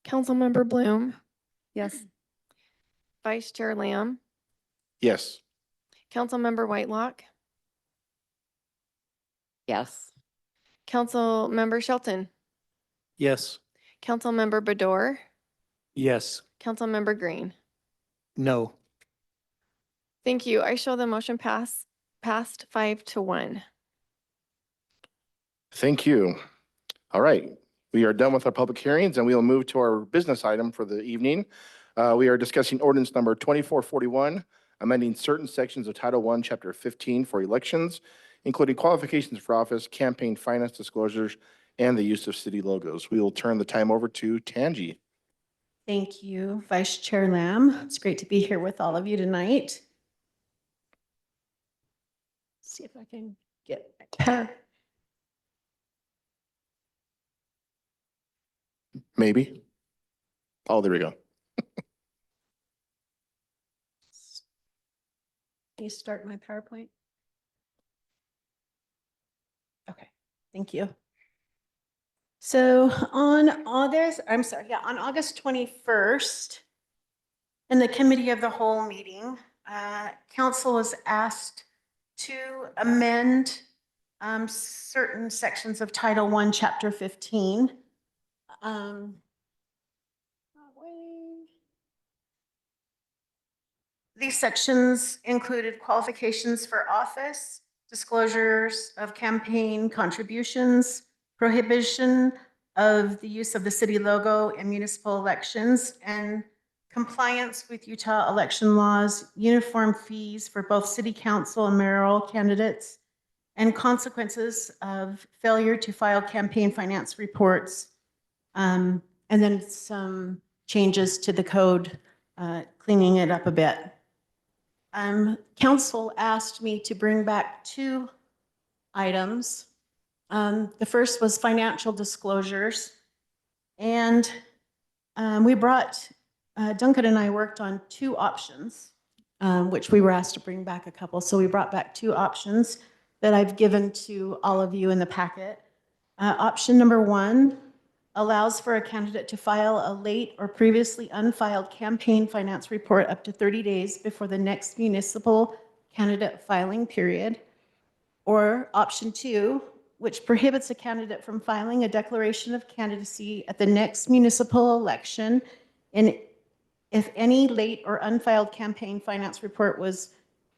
I: Councilmember Bloom,
O: Yes.
I: Vice Chair Lamb,
A: Yes.
I: Councilmember Whitelock,
K: Yes.
I: Councilmember Shelton,
M: Yes.
I: Councilmember Bador,
N: Yes.
I: Councilmember Green.
L: No.
I: Thank you. I show the motion passed 5-1.
A: Thank you. All right, we are done with our public hearings and we will move to our business item for the evening. We are discussing ordinance number 2441, amending certain sections of Title I, Chapter 15 for elections, including qualifications for office, campaign finance disclosures, and the use of city logos. We will turn the time over to Tangi.
E: Thank you, Vice Chair Lamb. It's great to be here with all of you tonight. See if I can get my
A: Maybe. Oh, there we go.
E: Can you start my PowerPoint? Okay, thank you. So on August 21st, in the committee of the whole meeting, council was asked to amend certain sections of Title I, Chapter 15. These sections included qualifications for office, disclosures of campaign contributions, prohibition of the use of the city logo in municipal elections, and compliance with Utah election laws, uniform fees for both city council and mayoral candidates, and consequences of failure to file campaign finance reports, and then some changes to the code, cleaning it up a bit. Council asked me to bring back two items. The first was financial disclosures. And we brought, Duncan and I worked on two options, which we were asked to bring back a couple. So we brought back two options that I've given to all of you in the packet. Option number one allows for a candidate to file a late or previously unfiled campaign finance report up to 30 days before the next municipal candidate filing period. Or option two, which prohibits a candidate from filing a declaration of candidacy at the next municipal election and if any late or unfiled campaign finance report was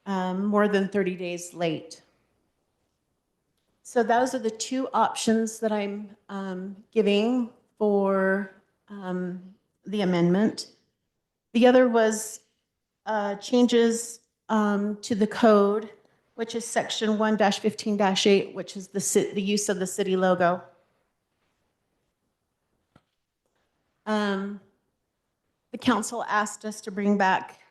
E: more than 30 days late. So those are the two options that I'm giving for the amendment. The other was changes to the code, which is section 1-15-8, which is the use of the city logo. The council asked us to bring back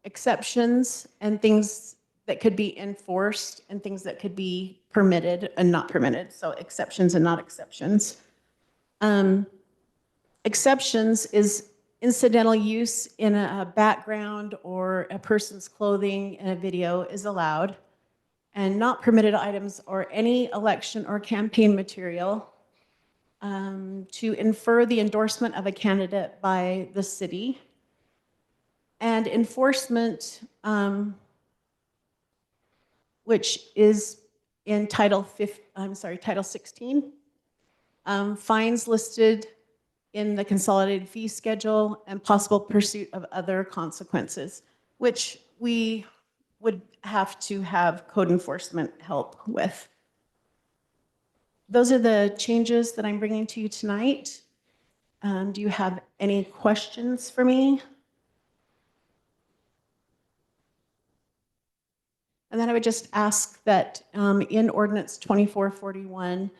E: exceptions and things that could be enforced and things that could be permitted and not permitted. So exceptions and not exceptions. Exceptions is incidental use in a background or a person's clothing in a video is allowed, and not permitted items or any election or campaign material to infer the endorsement of a candidate by the city. And enforcement, which is in Title 16, fines listed in the consolidated fee schedule and possible pursuit of other consequences, which we would have to have code enforcement help with. Those are the changes that I'm bringing to you tonight. Do you have any questions for me? And then I would just ask that in Ordinance 2441,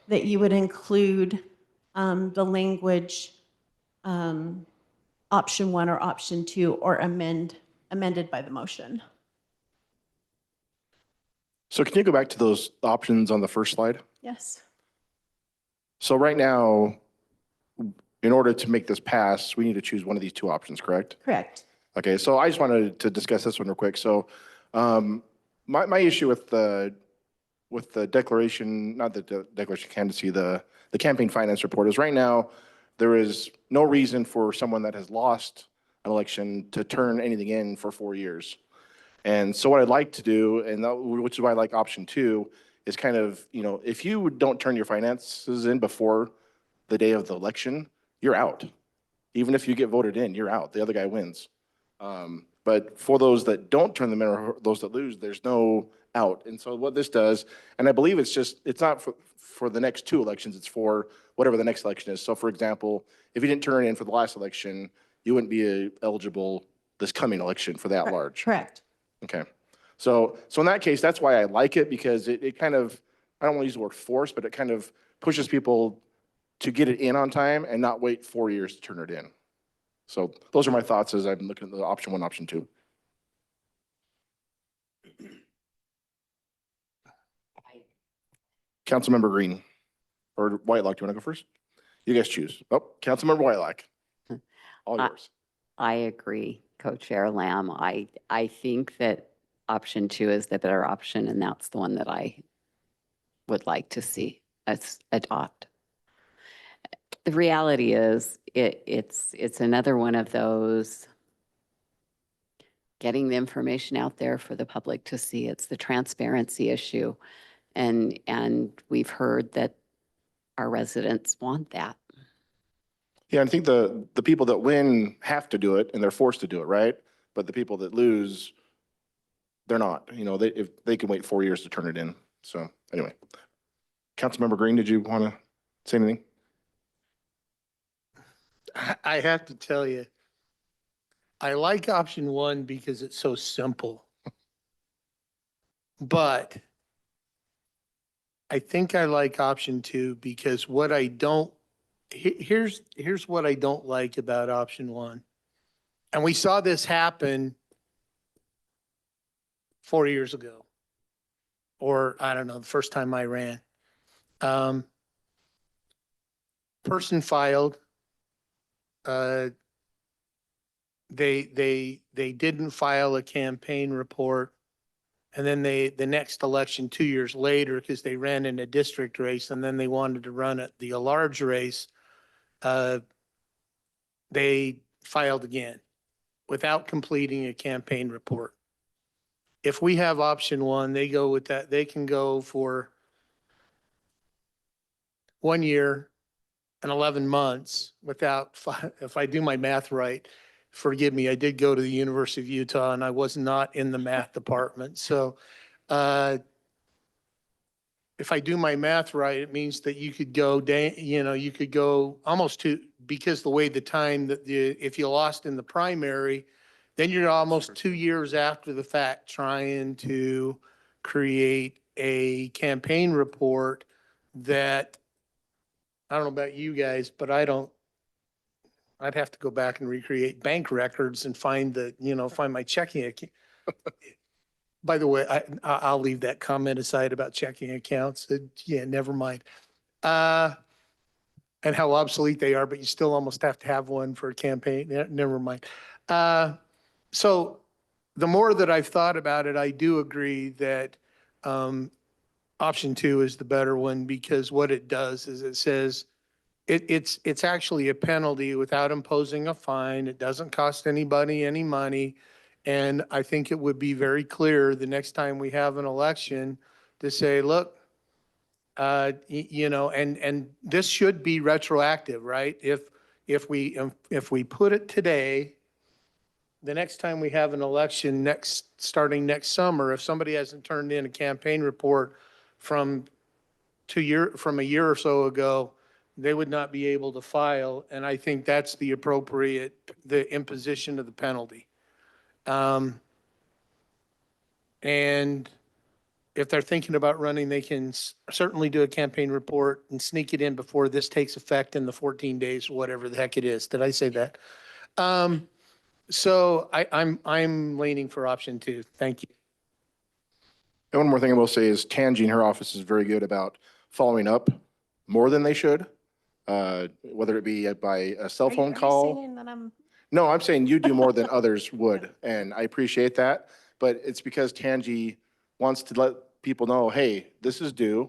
E: that you would include the language option 1 or option 2 or amended by the motion.
A: So can you go back to those options on the first slide?
E: Yes.
A: So right now, in order to make this pass, we need to choose one of these two options, correct?
E: Correct.
A: Okay, so I just wanted to discuss this one real quick. So my issue with the declaration, not the declaration of candidacy, the campaign finance report is right now, there is no reason for someone that has lost an election to turn anything in for 4 years. And so what I'd like to do, which is why I like option 2, is kind of, if you don't turn your finances in before the day of the election, you're out. Even if you get voted in, you're out. The other guy wins. But for those that don't turn them in or those that lose, there's no out. And so what this does, and I believe it's not for the next 2 elections, it's for whatever the next election is. So for example, if you didn't turn it in for the last election, you wouldn't be eligible this coming election for that large.
E: Correct.
A: Okay. So in that case, that's why I like it, because it kind of, I don't want to use the word force, but it kind of pushes people to get it in on time and not wait 4 years to turn it in. So those are my thoughts as I'm looking at the option 1, option 2. Councilmember Green or Whitelock, do you want to go first? You guys choose. Oh, Councilmember Whitelock. All yours.
K: I agree, Co-Chair Lamb. I think that option 2 is the better option, and that's the one that I would like to see us adopt. the reality is it's another one of those getting the information out there for the public to see. It's the transparency issue. And we've heard that our residents want that.
A: Yeah, I think the people that win have to do it and they're forced to do it, right? But the people that lose, they're not, if they can wait 4 years to turn it in. So anyway, Councilmember Green, did you want to say anything?
L: I have to tell you, I like option one because it's so simple. But I think I like option two because what I don't, here's what I don't like about option one. And we saw this happen 4 years ago, or I don't know, the first time I ran. Person filed, they didn't file a campaign report. And then the next election 2 years later, because they ran in a district race and then they wanted to run at the large race, they filed again without completing a campaign report. If we have option one, they go with that. They can go for 1 year and 11 months without, if I do my math right, forgive me, I did go to the University of Utah and I was not in the math department. So if I do my math right, it means that you could go, you could go almost to, because the way the time that if you lost in the primary, then you're almost 2 years after the fact trying to create a campaign report that, I don't know about you guys, but I'd have to go back and recreate bank records and find find my checking account. By the way, I'll leave that comment aside about checking accounts. Yeah, never mind. And how obsolete they are, but you still almost have to have one for a campaign. Yeah, never mind. So the more that I've thought about it, I do agree that option two is the better one, because what it does is it says it's actually a penalty without imposing a fine. It doesn't cost anybody any money. And I think it would be very clear the next time we have an election to say, look, and this should be retroactive, right? If we put it today, the next time we have an election starting next summer, if somebody hasn't turned in a campaign report from a year or so ago, they would not be able to file. And I think that's the imposition of the penalty. And if they're thinking about running, they can certainly do a campaign report and sneak it in before this takes effect in the 14 days, whatever the heck it is. Did I say that? So I'm leaning for option two. Thank you.
A: And one more thing I will say is Tangi in her office is very good about following up more than they should, whether it be by a cell phone call.
E: Are you saying that I'm?
A: No, I'm saying you do more than others would, and I appreciate that. But it's because Tangi wants to let people know, hey, this is due.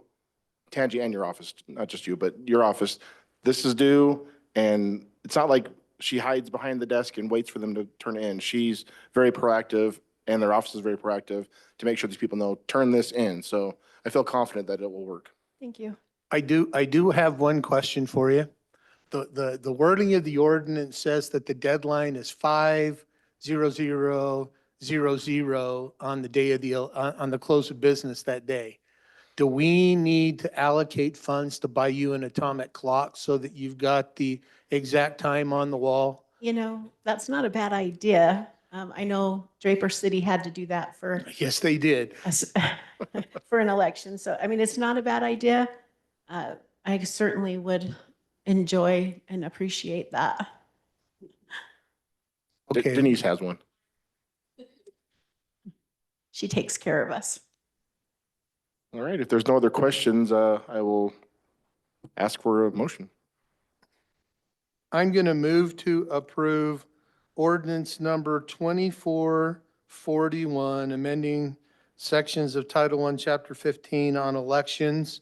A: Tangi and your office, not just you, but your office, this is due. And it's not like she hides behind the desk and waits for them to turn it in. She's very proactive, and their office is very proactive to make sure these people know, turn this in. So I feel confident that it will work.
E: Thank you.
L: I do have one question for you. The wording of the ordinance says that the deadline is 5/00/00 on the day of on the close of business that day. Do we need to allocate funds to buy you an atomic clock so that you've got the exact time on the wall?
E: That's not a bad idea. I know Draper City had to do that for
L: Yes, they did.
E: for an election. So, I mean, it's not a bad idea. I certainly would enjoy and appreciate that.
L: Okay.
A: Denise has one.
E: She takes care of us.
A: All right, if there's no other questions, I will ask for a motion.
L: I'm going to move to approve ordinance number 2441, amending sections of Title I, Chapter 15 on elections,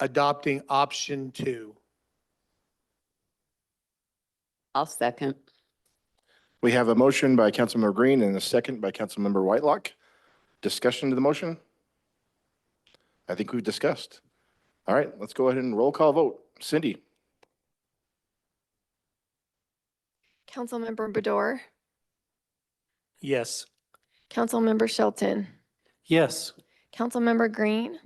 L: adopting option two.
K: I'll second.
A: We have a motion by Councilmember Green and a second by Councilmember Whitelock. Discussion to the motion? I think we've discussed. All right, let's go ahead and roll call vote. Cindy?
F: Councilmember Bador,
N: Yes.
F: Councilmember Shelton,
M: Yes.
F: Councilmember Green,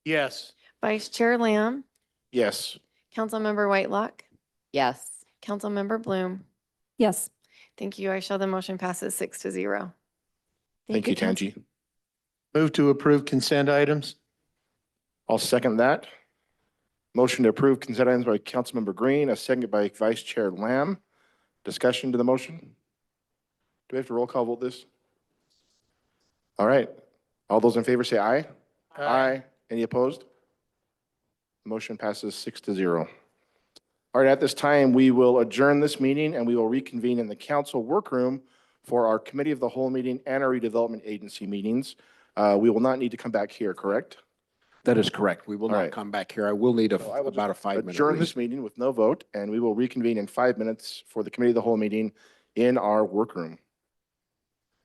L: Yes.
F: Vice Chair Lamb,
A: Yes.
F: Councilmember Whitelock,
K: Yes.
F: Councilmember Bloom.
I: Yes.
F: Thank you. I show the motion passes 6-0.
A: Thank you,
F: Council.
A: Tanji.
L: Move to approve consent items.
A: I'll second that. Motion to approve consent items by Councilmember Green, a second by Vice Chair Lamb. Discussion to the motion? Do we have to roll call vote this? All right. All those in favor say aye. Aye. Any opposed? Motion passes 6-0. All right, at this time, we will adjourn this meeting and we will reconvene in the council workroom for our committee of the whole meeting and our redevelopment agency meetings. We will not need to come back here, correct?
J: That is correct. We will
A: All
J: not
A: right.
J: come back here. I will need
A: So I will
J: about a
A: just
J: 5-minute
A: adjourn this
J: recess.
A: meeting with no vote, and we will reconvene in 5 minutes for the committee of the whole meeting in our workroom.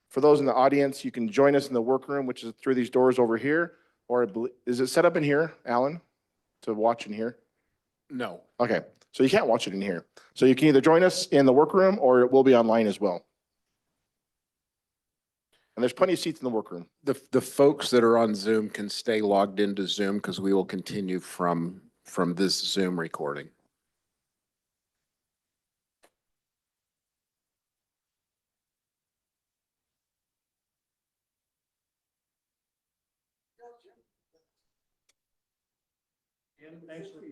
A: For those in the audience, you can join us in the workroom, which is through these doors over here, or is it set up in here, Alan, to watch in here?
J: No.
A: Okay, so you can't watch it in here. So you can either join us in the workroom or it will be online as well. And there's plenty of seats in the workroom.
J: The folks that are on Zoom can stay logged into Zoom because we will continue from this Zoom recording.
C: Thanks for